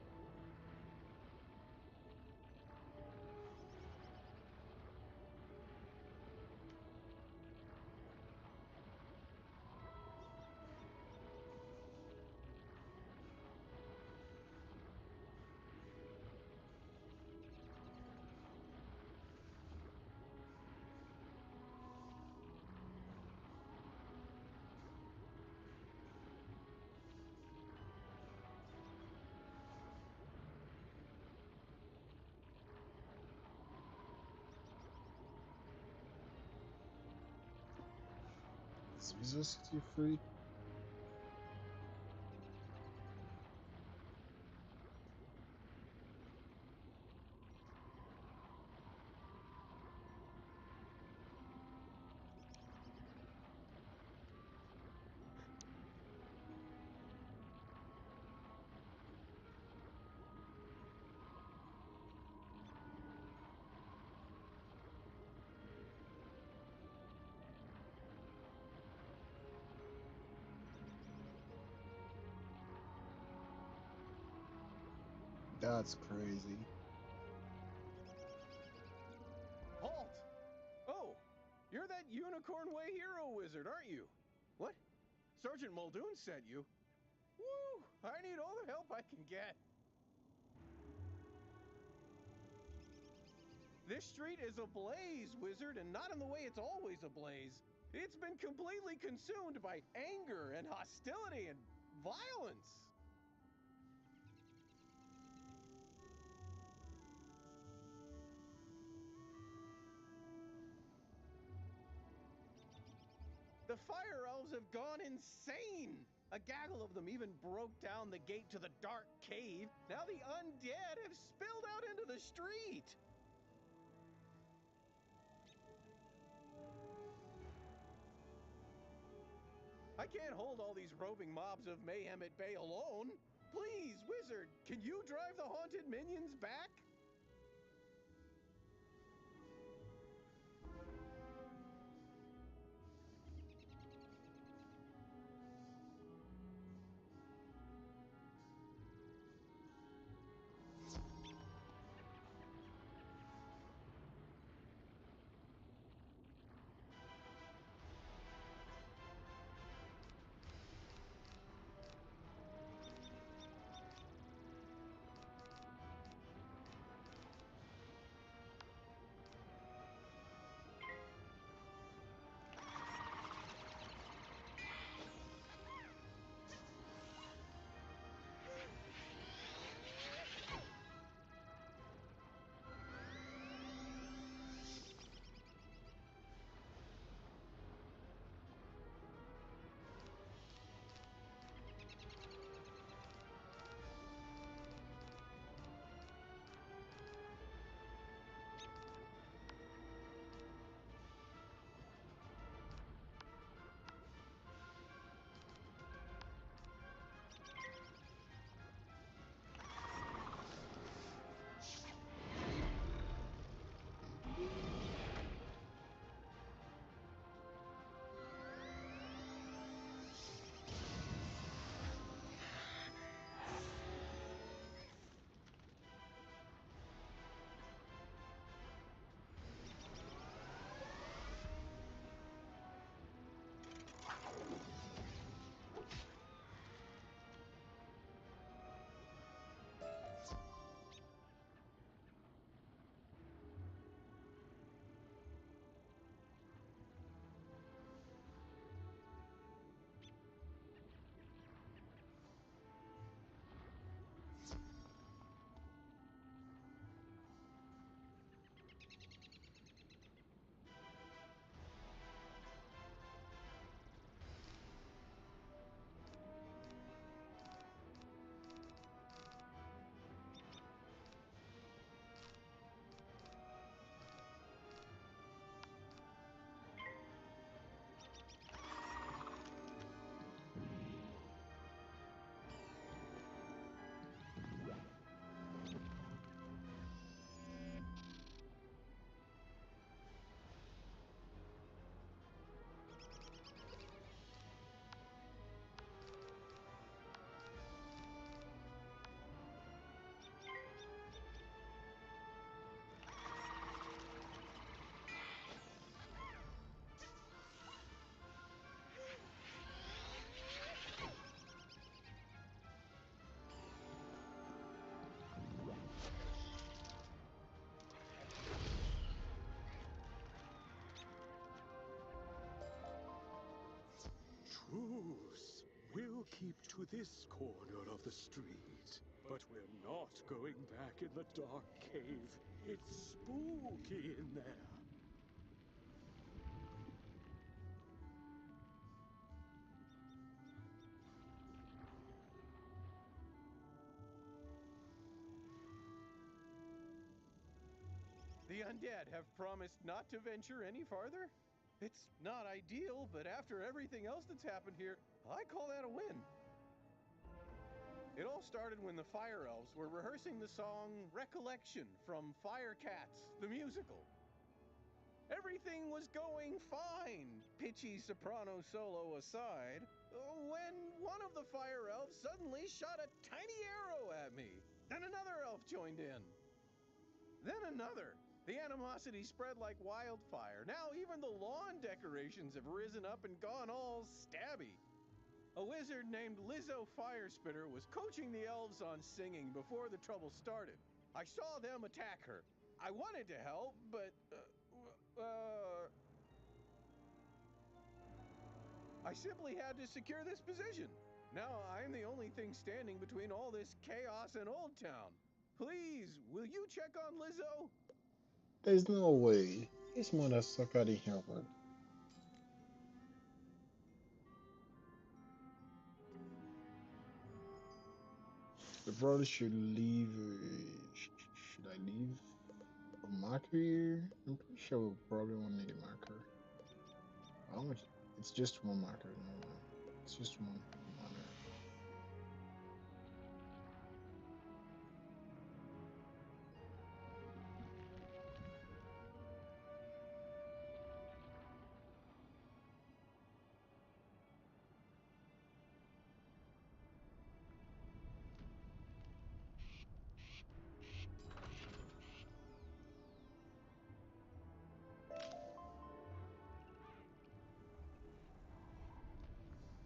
Is Visa City free? That's crazy. Halt! Oh, you're that Unicorn Way hero wizard, aren't you? What? Sergeant Muldoon sent you? Woo! I need all the help I can get. This street is ablaze, wizard, and not in the way it's always ablaze. It's been completely consumed by anger and hostility and violence. The fire elves have gone insane. A gaggle of them even broke down the gate to the dark cave. Now the undead have spilled out into the street. I can't hold all these roving mobs of mayhem at bay alone. Please, wizard, can you drive the haunted minions back? keep to this corner of the street. But we're not going back in the dark cave. It's spooky in there. The undead have promised not to venture any farther? It's not ideal, but after everything else that's happened here, I call that a win. It all started when the Fire Elves were rehearsing the song Recollection from Fire Cats, the musical. Everything was going fine, pitchy soprano solo aside, when one of the Fire Elves suddenly shot a tiny arrow at me. Then another elf joined in. Then another. The animosity spread like wildfire. Now even the lawn decorations have risen up and gone all stabby. A wizard named Lizzo Firespitter was coaching the elves on singing before the trouble started. I saw them attack her. I wanted to help, but, I simply had to secure this position. Now I'm the only thing standing between all this chaos and Old Town. Please, will you check on Lizzo? There's no way. This mother sucker didn't help her. We probably should leave. Should I leave a marker here? I'm pretty sure we probably won't need a marker. How much? It's just one marker. Never mind. It's just one marker.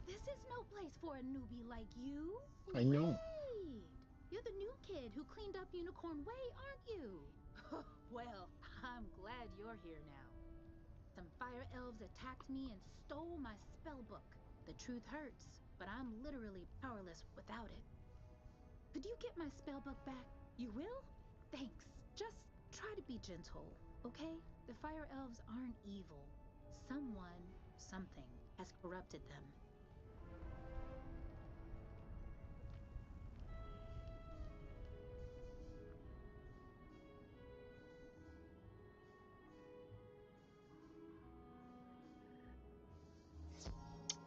This is no place for a newbie like you. I know. Wait, you're the new kid who cleaned up Unicorn Way, aren't you? Well, I'm glad you're here now. Some fire elves attacked me and stole my spell book. The truth hurts, but I'm literally powerless without it. Could you get my spell book back? You will? Thanks. Just try to be gentle, okay? The fire elves aren't evil. Someone, something, has corrupted them.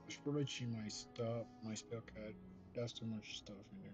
I should probably change my stuff, my spell card. That's too much stuff in there.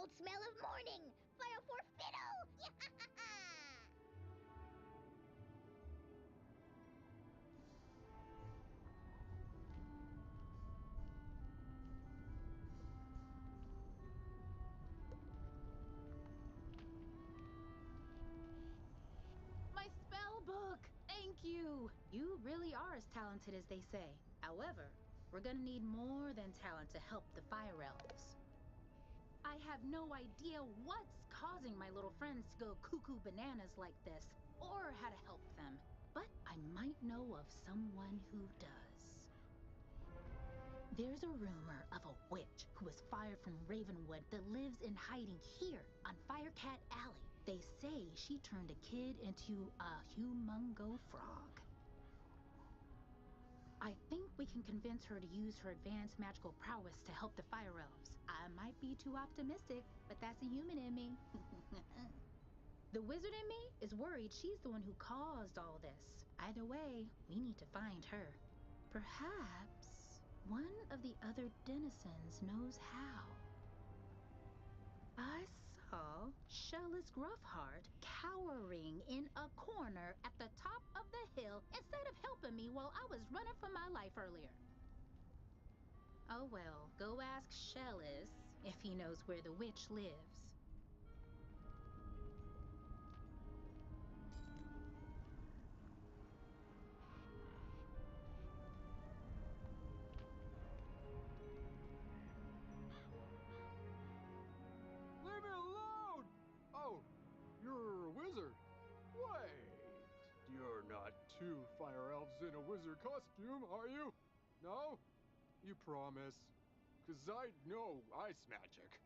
old smell of morning. Fire for fiddle! My spell book! Thank you! You really are as talented as they say. However, we're gonna need more than talent to help the fire elves. I have no idea what's causing my little friends to go cuckoo bananas like this, or how to help them. But I might know of someone who does. There's a rumor of a witch who was fired from Ravenwood that lives in hiding here on Firecat Alley. They say she turned a kid into a humongo frog. I think we can convince her to use her advanced magical prowess to help the fire elves. I might be too optimistic, but that's a human in me. The wizard in me is worried she's the one who caused all this. Either way, we need to find her. Perhaps one of the other denizens knows how. I saw Shellis Gruffheart cowering in a corner at the top of the hill instead of helping me while I was running for my life earlier. Oh well, go ask Shellis if he knows where the witch lives. Leave me alone! Oh, you're a wizard. Wait, you're not two fire elves in a wizard costume, are you? No? You promise? 'Cause I know ice magic.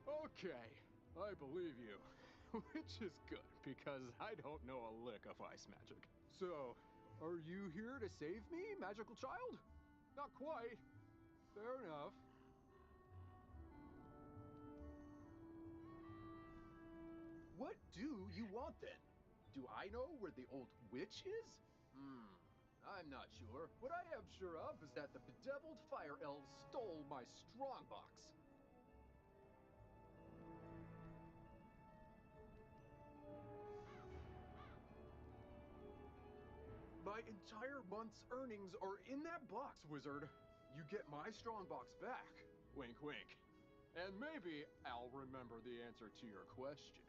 Okay, I believe you. Which is good, because I don't know a lick of ice magic. So, are you here to save me, magical child? Not quite. Fair enough. What do you want then? Do I know where the old witch is? I'm not sure. What I am sure of is that the bedeviled fire elves stole my strongbox. My entire month's earnings are in that box, wizard. You get my strongbox back. Wink, wink. And maybe I'll remember the answer to your question.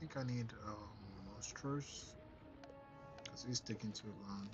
think I need monsters because it's taking too long.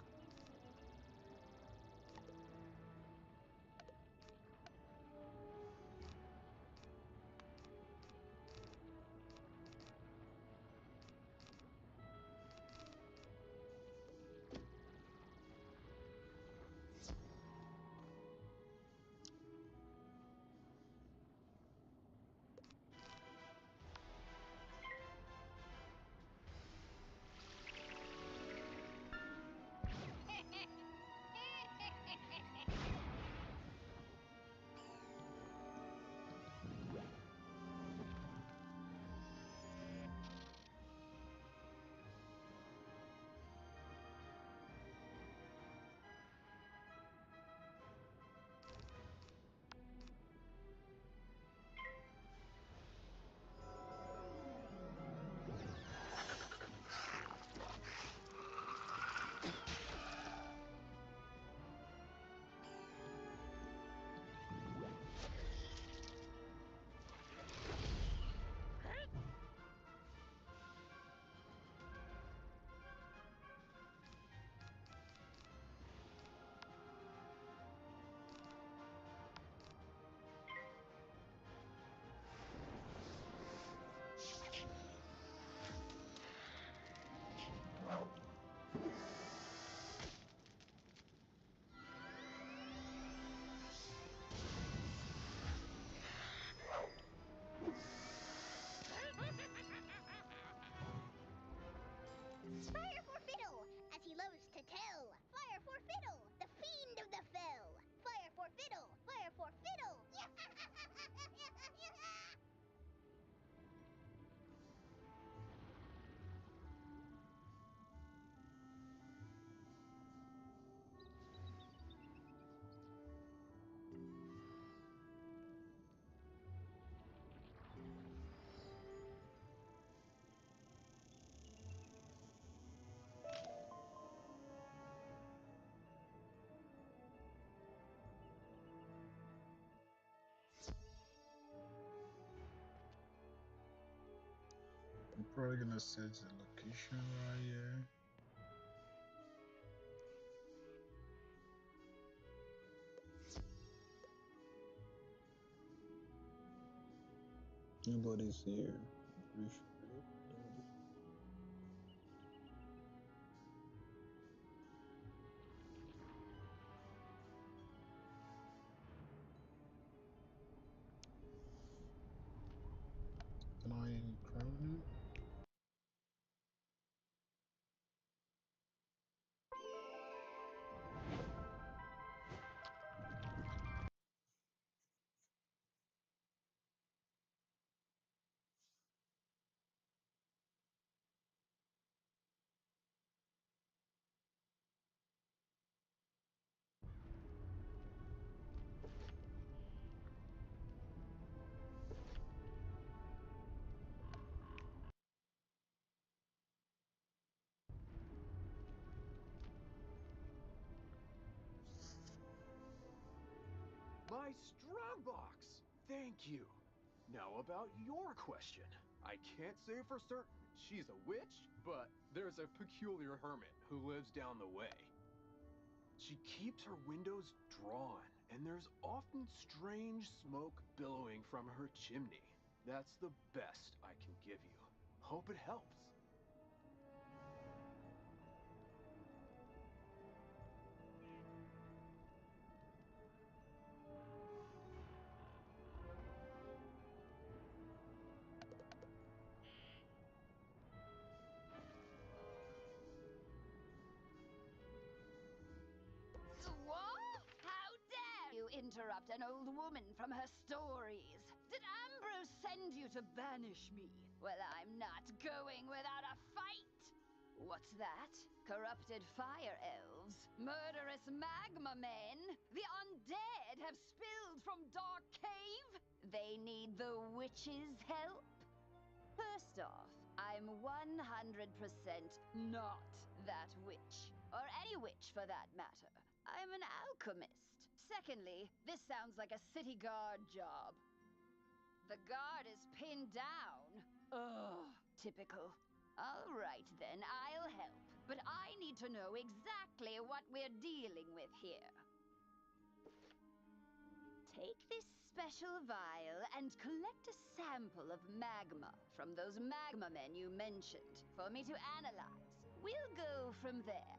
Fire for Fiddle, as he loves to tell. Fire for Fiddle, the fiend of the fell. Fire for Fiddle, fire for Fiddle. I'm probably gonna set the location right here. Nobody's here. I'm pretty sure. Yep, nobody. Can I crown it? My strong box! Thank you. Now about your question. I can't say for certain she's a witch, but there's a peculiar hermit who lives down the way. She keeps her windows drawn, and there's often strange smoke billowing from her chimney. That's the best I can give you. Hope it helps. What? How dare you interrupt an old woman from her stories? Did Ambrose send you to banish me? Well, I'm not going without a fight! What's that? Corrupted fire elves? Murderous magma men? The undead have spilled from Dark Cave? They need the witch's help? First off, I'm 100% not that witch. Or any witch for that matter. I'm an alchemist. Secondly, this sounds like a city guard job. The guard is pinned down. Ugh. typical. All right then, I'll help. But I need to know exactly what we're dealing with here. Take this special vial and collect a sample of magma from those magma men you mentioned for me to analyze. We'll go from there.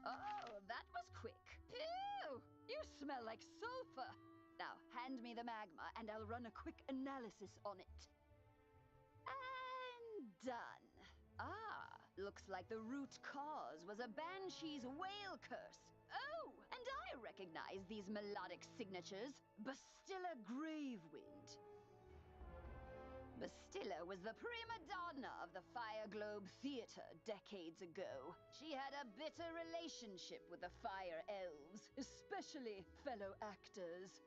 Oh, that was quick. Phew! You smell like sulfur. Now, hand me the magma and I'll run a quick analysis on it. And done. Ah, looks like the root cause was a banshee's whale curse. Oh, and I recognize these melodic signatures. Bastilla Gravewind. Bastilla was the prima donna of the Fire Globe Theatre decades ago. She had a bitter relationship with the Fire Elves, especially fellow actors.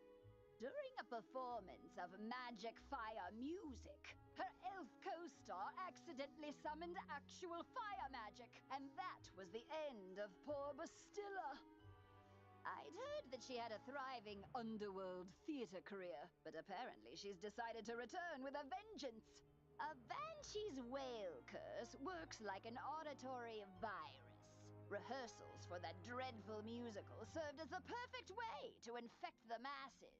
During a performance of magic fire music, her elf co-star accidentally summoned actual fire magic, and that was the end of poor Bastilla. I'd heard that she had a thriving underworld theater career, but apparently she's decided to return with a vengeance. A Banshee's whale curse works like an auditory virus. Rehearsals for that dreadful musical served as the perfect way to infect the masses.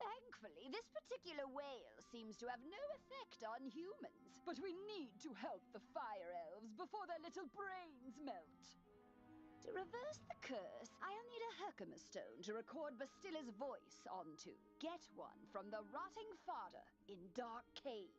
Thankfully, this particular whale seems to have no effect on humans, but we need to help the Fire Elves before their little brains melt. To reverse the curse, I'll need a Herkimer stone to record Bastilla's voice onto. Get one from the Rotting Fodder in Dark Cave.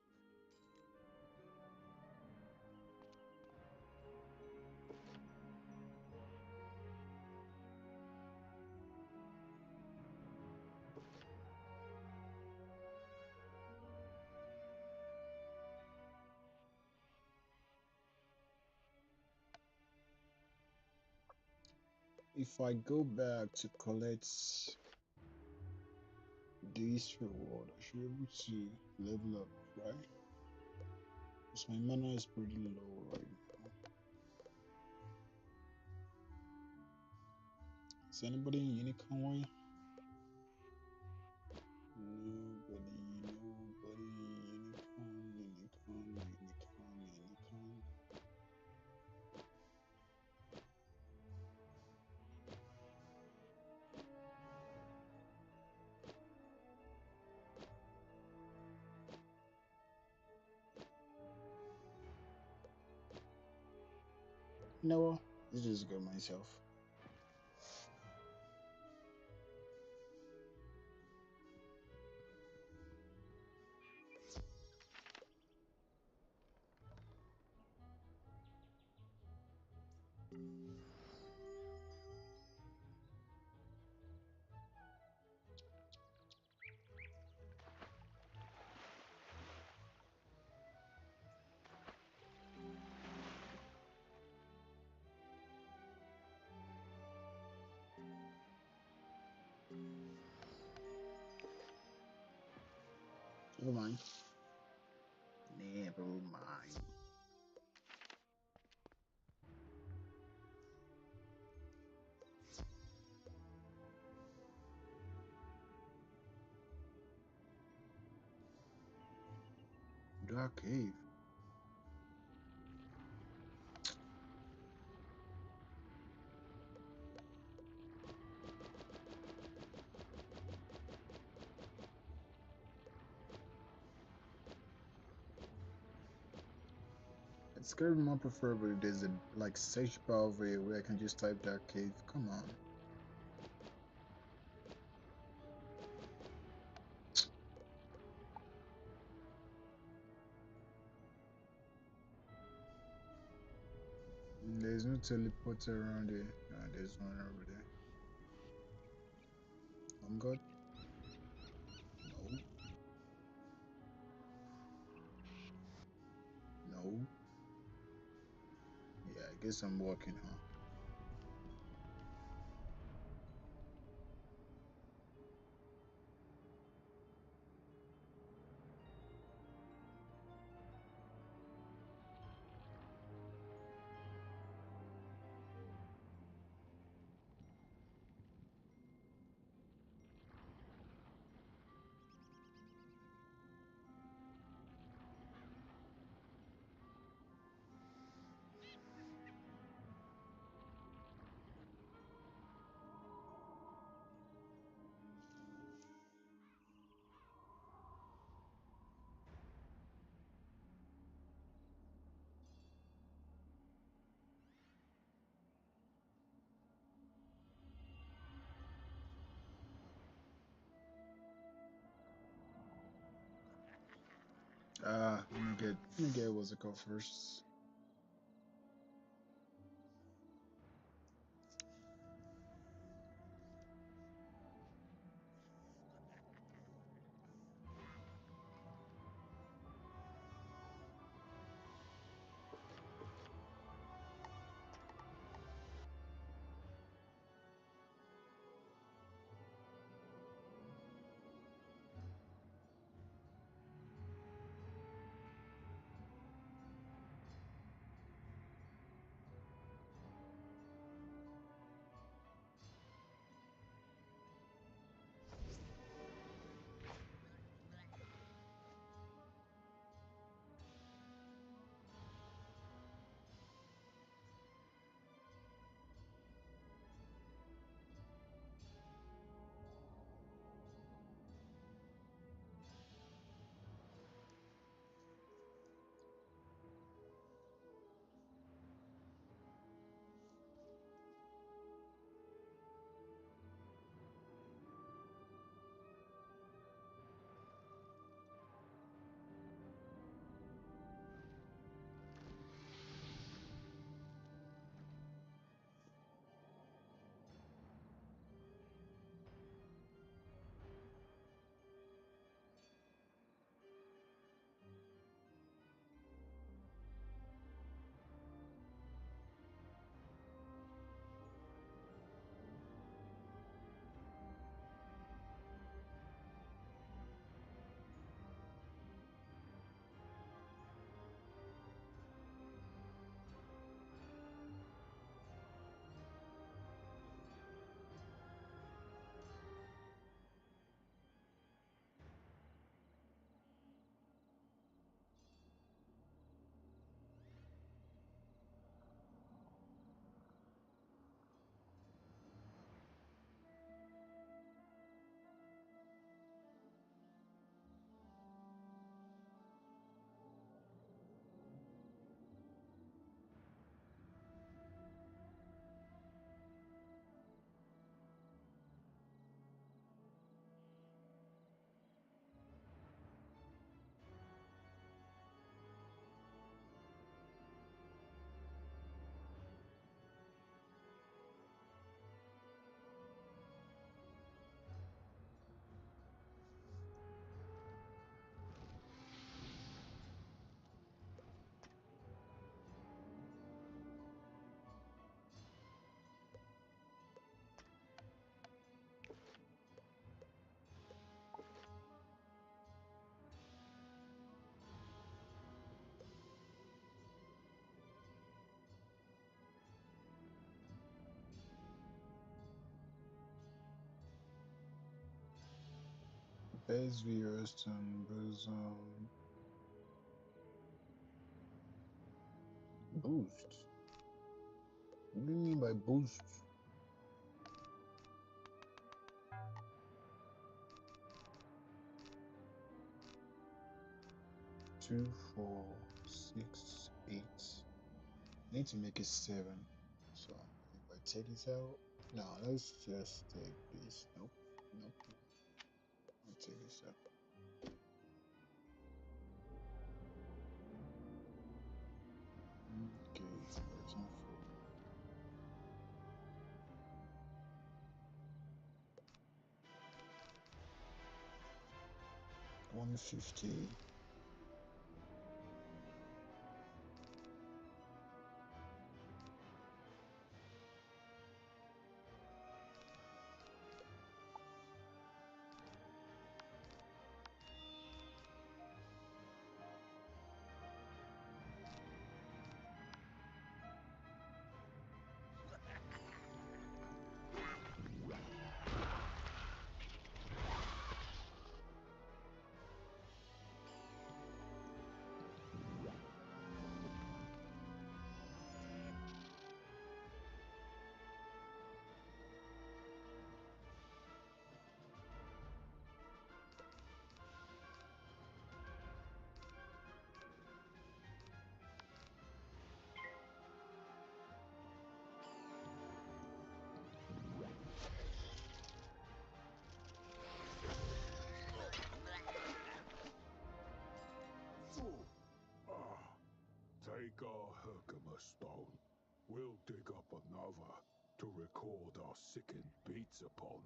If I go back to collect this reward, I should be able to level up, right? Because my mana is pretty low right now. Is anybody in Unicorn Way? Nobody, Unicorn. You know what? Let's just go myself. Never mind. Never mind. Dark Cave. It's gonna be more preferable if there's a like search bar over here where I can just type Dark Cave. Come on. There's no teleporter around here. There's one over there. I'm good. No. No. Yeah, I guess I'm walking, huh? Let me get what's it called first. Base viewers and bosom boost. What do you mean by boost? Two, 4, 6, 8. I need to make it 7. So if I take this out, no, let's just take this. Nope, nope. I'll take this out. Okay, 13, 4. 150. Take our Herkimer stone. We'll dig up another to record our sickened beats upon.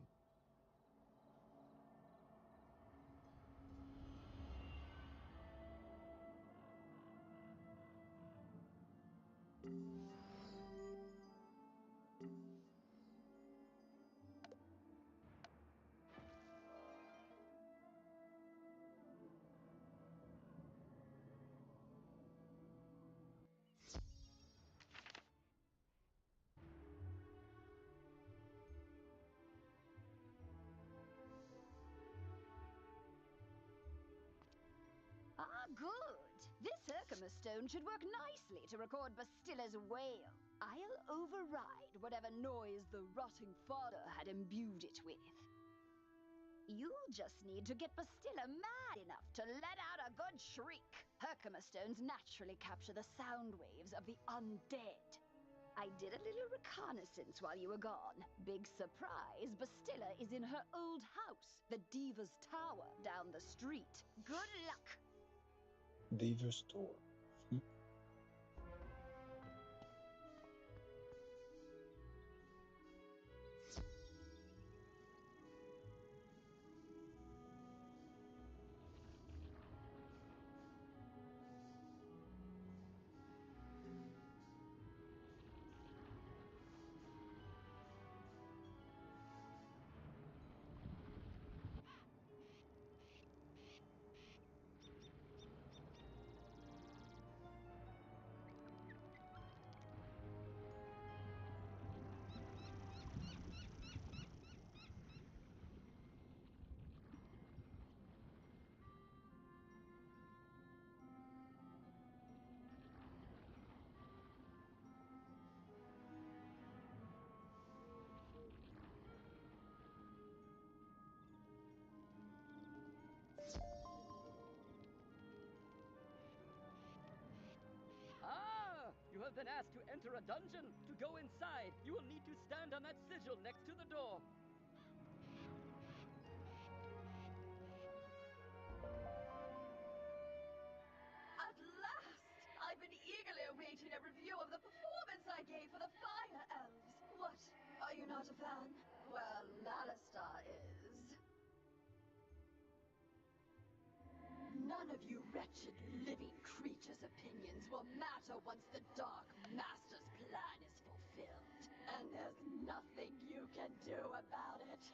Ah, good. This Herkimer stone should work nicely to record Bastilla's wail. I'll override whatever noise the rotting fodder had imbued it with. You'll just need to get Bastilla mad enough to let out a good shriek. Herkimer stones naturally capture the sound waves of the undead. I did a little reconnaissance while you were gone. Big surprise, Bastilla is in her old house, the Diva's Tower down the street. Good luck. Diva store. Ah! You have been asked to enter a dungeon. To go inside, you will need to stand on that sigil next to the door. At last! I've been eagerly awaiting a review of the performance I gave for the Fire Elves. What? Are you not a fan? Well, Alistar is. None of you wretched living creatures' opinions will matter once the Dark Master's plan is fulfilled. And there's nothing you can do about it.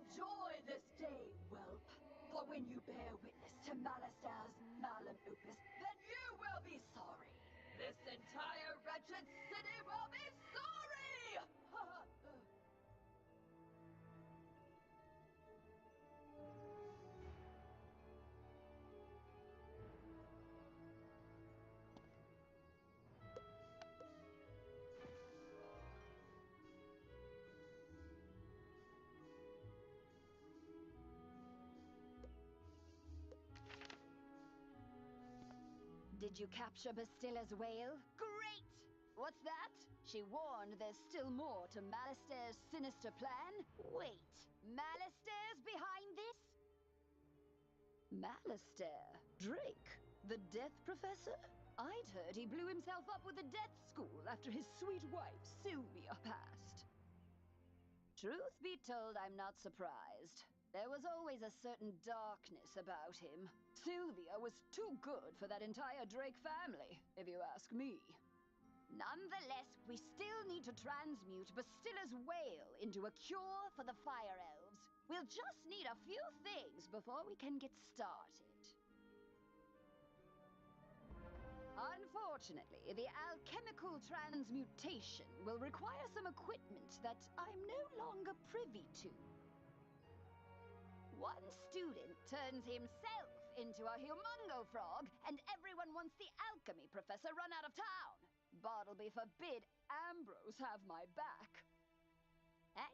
Enjoy this day, whelp. For when you bear witness to Malister's malum opus, then you will be sorry. This entire wretched city will be sorry! Did you capture Bastilla's whale? Great! What's that? She warned there's still more to Malister's sinister plan? Wait, Malister's behind this? Malister? Drake? The Death Professor? I'd heard he blew himself up with the Death School after his sweet wife, Sylvia, passed. Truth be told, I'm not surprised. There was always a certain darkness about him. Sylvia was too good for that entire Drake family, if you ask me. Nonetheless, we still need to transmute Bastilla's whale into a cure for the Fire Elves. We'll just need a few things before we can get started. Unfortunately, the alchemical transmutation will require some equipment that I'm no longer privy to. One student turns himself into a humongo frog, and everyone wants the alchemy professor run out of town. Bartleby forbid Ambrose have my back.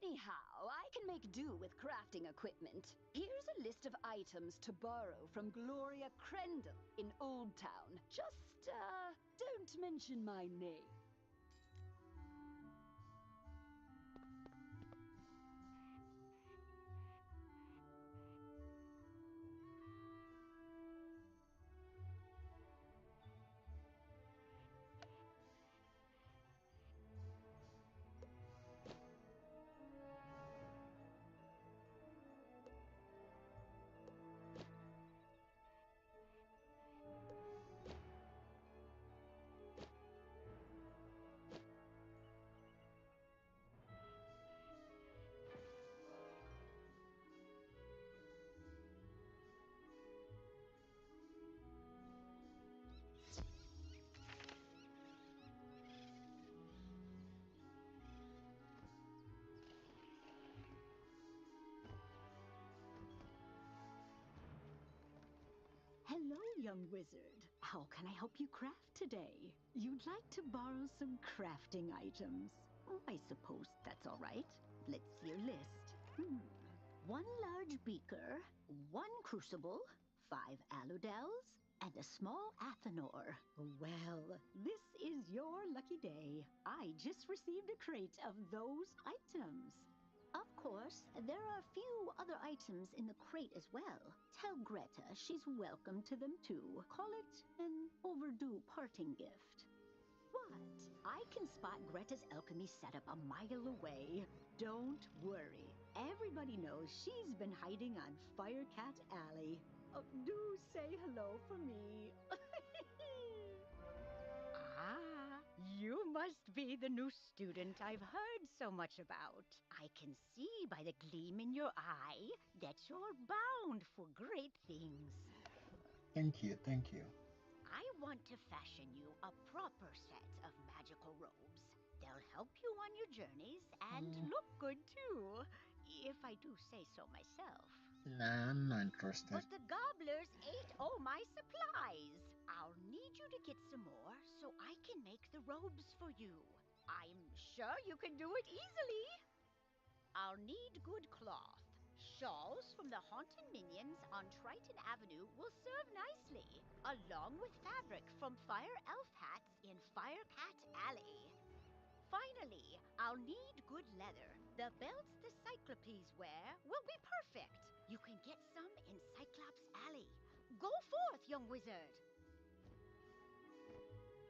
Anyhow, I can make do with crafting equipment. Here's a list of items to borrow from Gloria Crendel in Old Town. Just, don't mention my name. Hello, young wizard. How can I help you craft today? You'd like to borrow some crafting items. Oh, I suppose that's all right. Let's see your list. One large beaker, one crucible, 5 aludels, and a small athanor. Well, this is your lucky day. I just received a crate of those items. Of course, there are a few other items in the crate as well. Tell Greta she's welcome to them too. Call it an overdue parting gift. What? I can spot Greta's alchemy setup a mile away. Don't worry. Everybody knows she's been hiding on Firecat Alley. Oh, do say hello for me. Ah, you must be the new student I've heard so much about. I can see by the gleam in your eye that you're bound for great things. Thank you, thank you. I want to fashion you a proper set of magical robes. They'll help you on your journeys and look good too, if I do say so myself. Nah, I'm not interested. But the gobblers ate all my supplies. I'll need you to get some more so I can make the robes for you. I'm sure you can do it easily. I'll need good cloth. Shawls from the haunted minions on Triton Avenue will serve nicely, along with fabric from Fire Elf hats in Firecat Alley. Finally, I'll need good leather. The belts the Cyclopes wear will be perfect. You can get some in Cyclops Alley. Go forth, young wizard.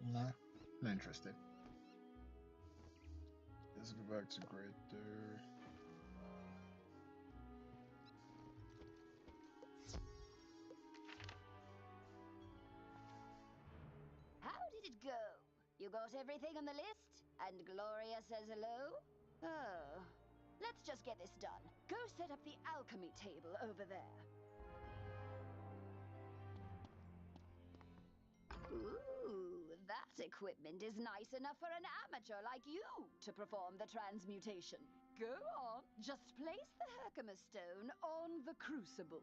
Nah, not interested. Let's go back to Greater. How did it go? You got everything on the list? And Gloria says hello? Oh, let's just get this done. Go set up the alchemy table over there. Ooh, that equipment is nice enough for an amateur like you to perform the transmutation. Go on, just place the Herkimer stone on the crucible.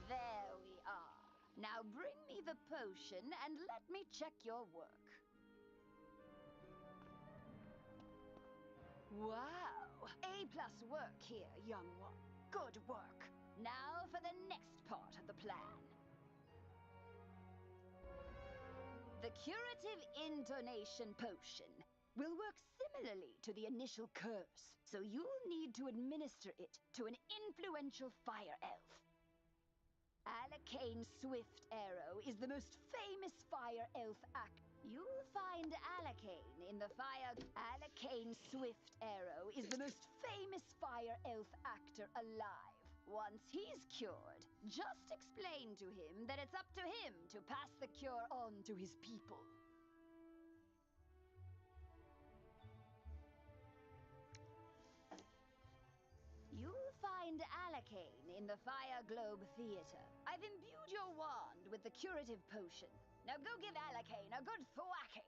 There we are. Now bring me the potion and let me check your work. Wow! A+ work here, young one. Good work. Now for the next part of the plan. The curative intonation potion will work similarly to the initial curse, so you'll need to administer it to an influential fire elf. Alakane Swift Arrow is the most famous fire elf act. You'll find Alakane in the fire. Alakane Swift Arrow is the most famous fire elf actor alive. Once he's cured, just explain to him that it's up to him to pass the cure on to his people. You'll find Alakane in the Fire Globe Theater. I've imbued your wand with the curative potion. Now go give Alakane a good thwacking.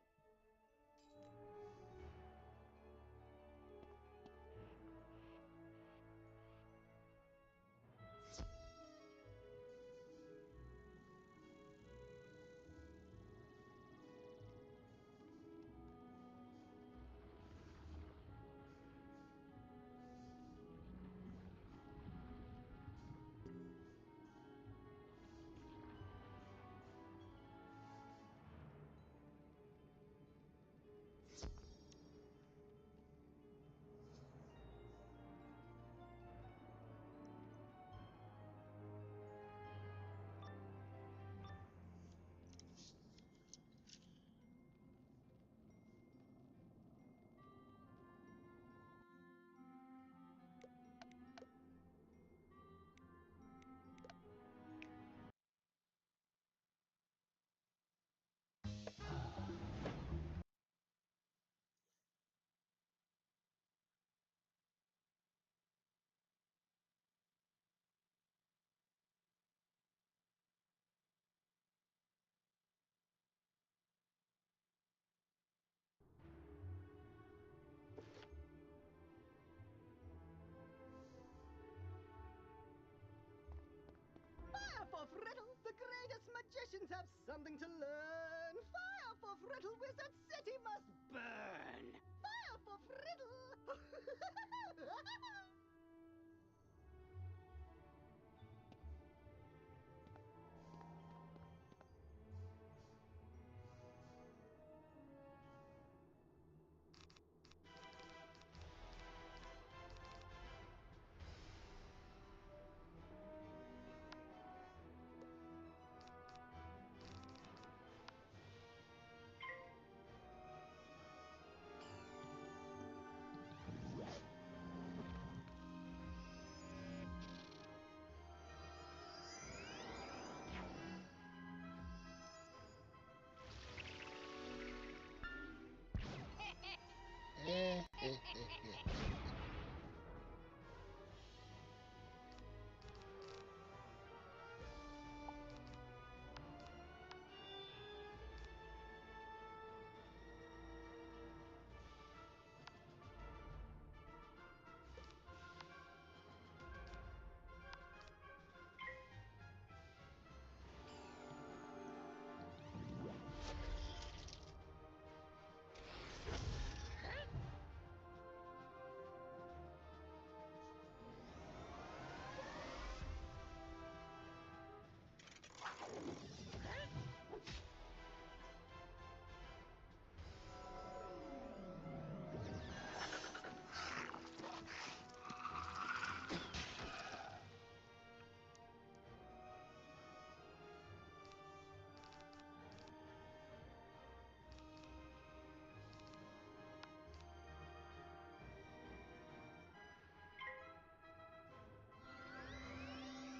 Fire for Friddle! The greatest magicians have something to learn! Fire for Friddle! Wizard City must burn! Fire for Friddle!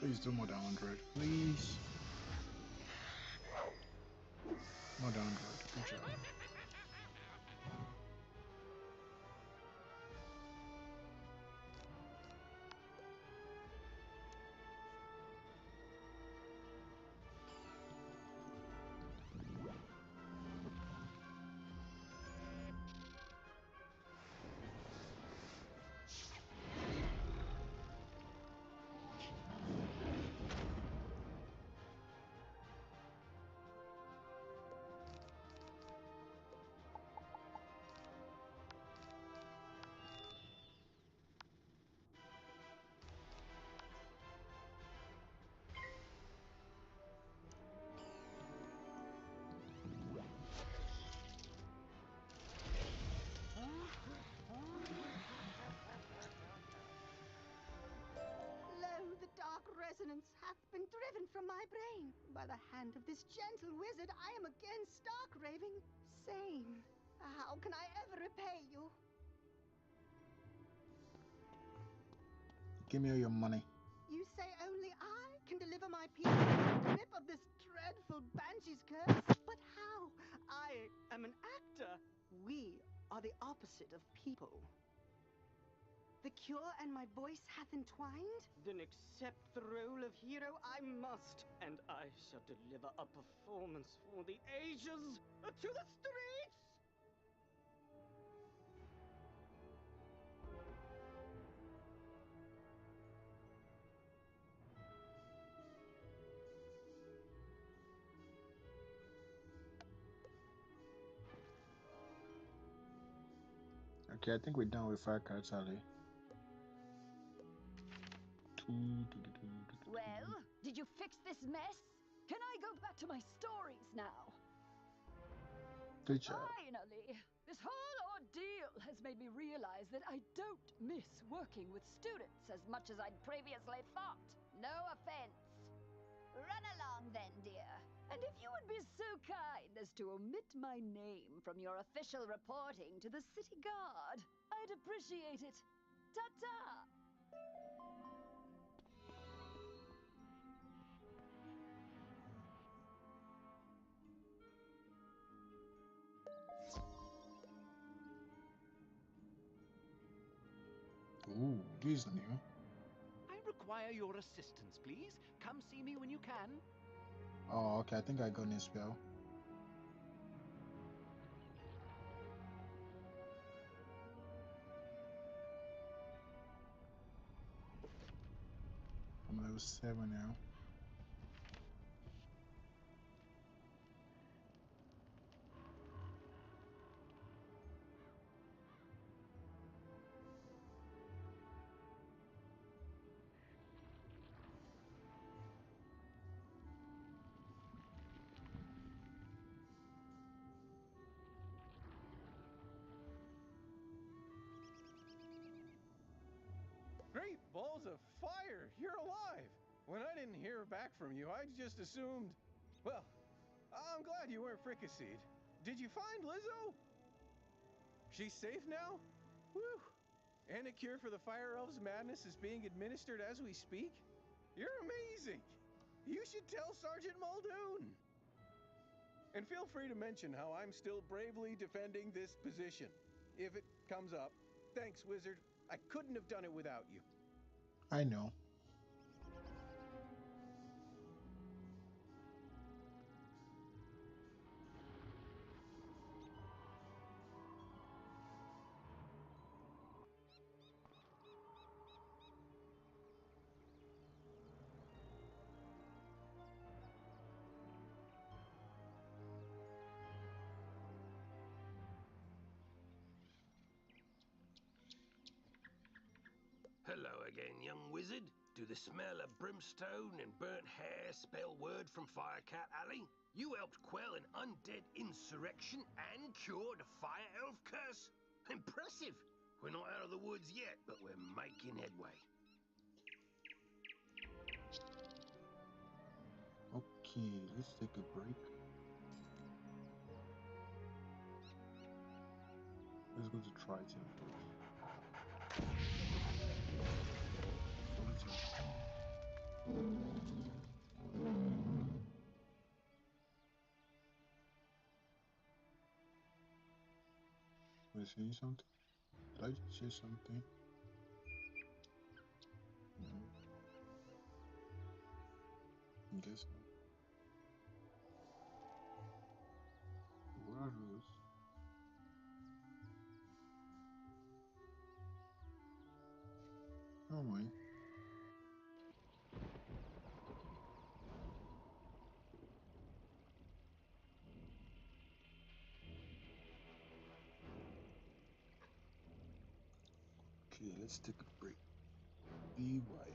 Please do more than 100, please. More than 100, good job. driven from my brain. By the hand of this gentle wizard, I am again stark raving sane. How can I ever repay you? Give me all your money. You say only I can deliver my people from the grip of this dreadful banshee's curse? But how? I am an actor. We are the opposite of people. The cure and my voice hath entwined? Then accept the role of hero I must, and I shall deliver a performance for the ages. To the streets! Okay, I think we're done with Firecard Alley. Well, did you fix this mess? Can I go back to my stories now? Good job. Finally! This whole ordeal has made me realize that I don't miss working with students as much as I'd previously thought. No offense. Run along then, dear. And if you would be so kind as to omit my name from your official reporting to the city guard, I'd appreciate it. Ta-ta! Ooh, this is new. I require your assistance, please. Come see me when you can. Oh, okay, I think I got this spell. I'm level 7 now. Great balls of fire! You're alive! When I didn't hear back from you, I just assumed... Well, I'm glad you weren't fricasseed. Did you find Lizzo? She's safe now? Whew! And a cure for the Fire Elves' madness is being administered as we speak? You're amazing! You should tell Sergeant Muldoon! And feel free to mention how I'm still bravely defending this position. If it comes up. Thanks, Wizard. I couldn't have done it without you. I know. Hello again, young wizard. Do the smell of brimstone and burnt hair spell word from Firecat Alley? You helped quell an undead insurrection and cure the fire elf curse? Impressive! We're not out of the woods yet, but we're making headway. Okay, let's take a break. Let's go to Triton first. Was I saying something? Did I just say something? No. I guess not. Where are those? Oh my. Okay, let's take a break. Be wise.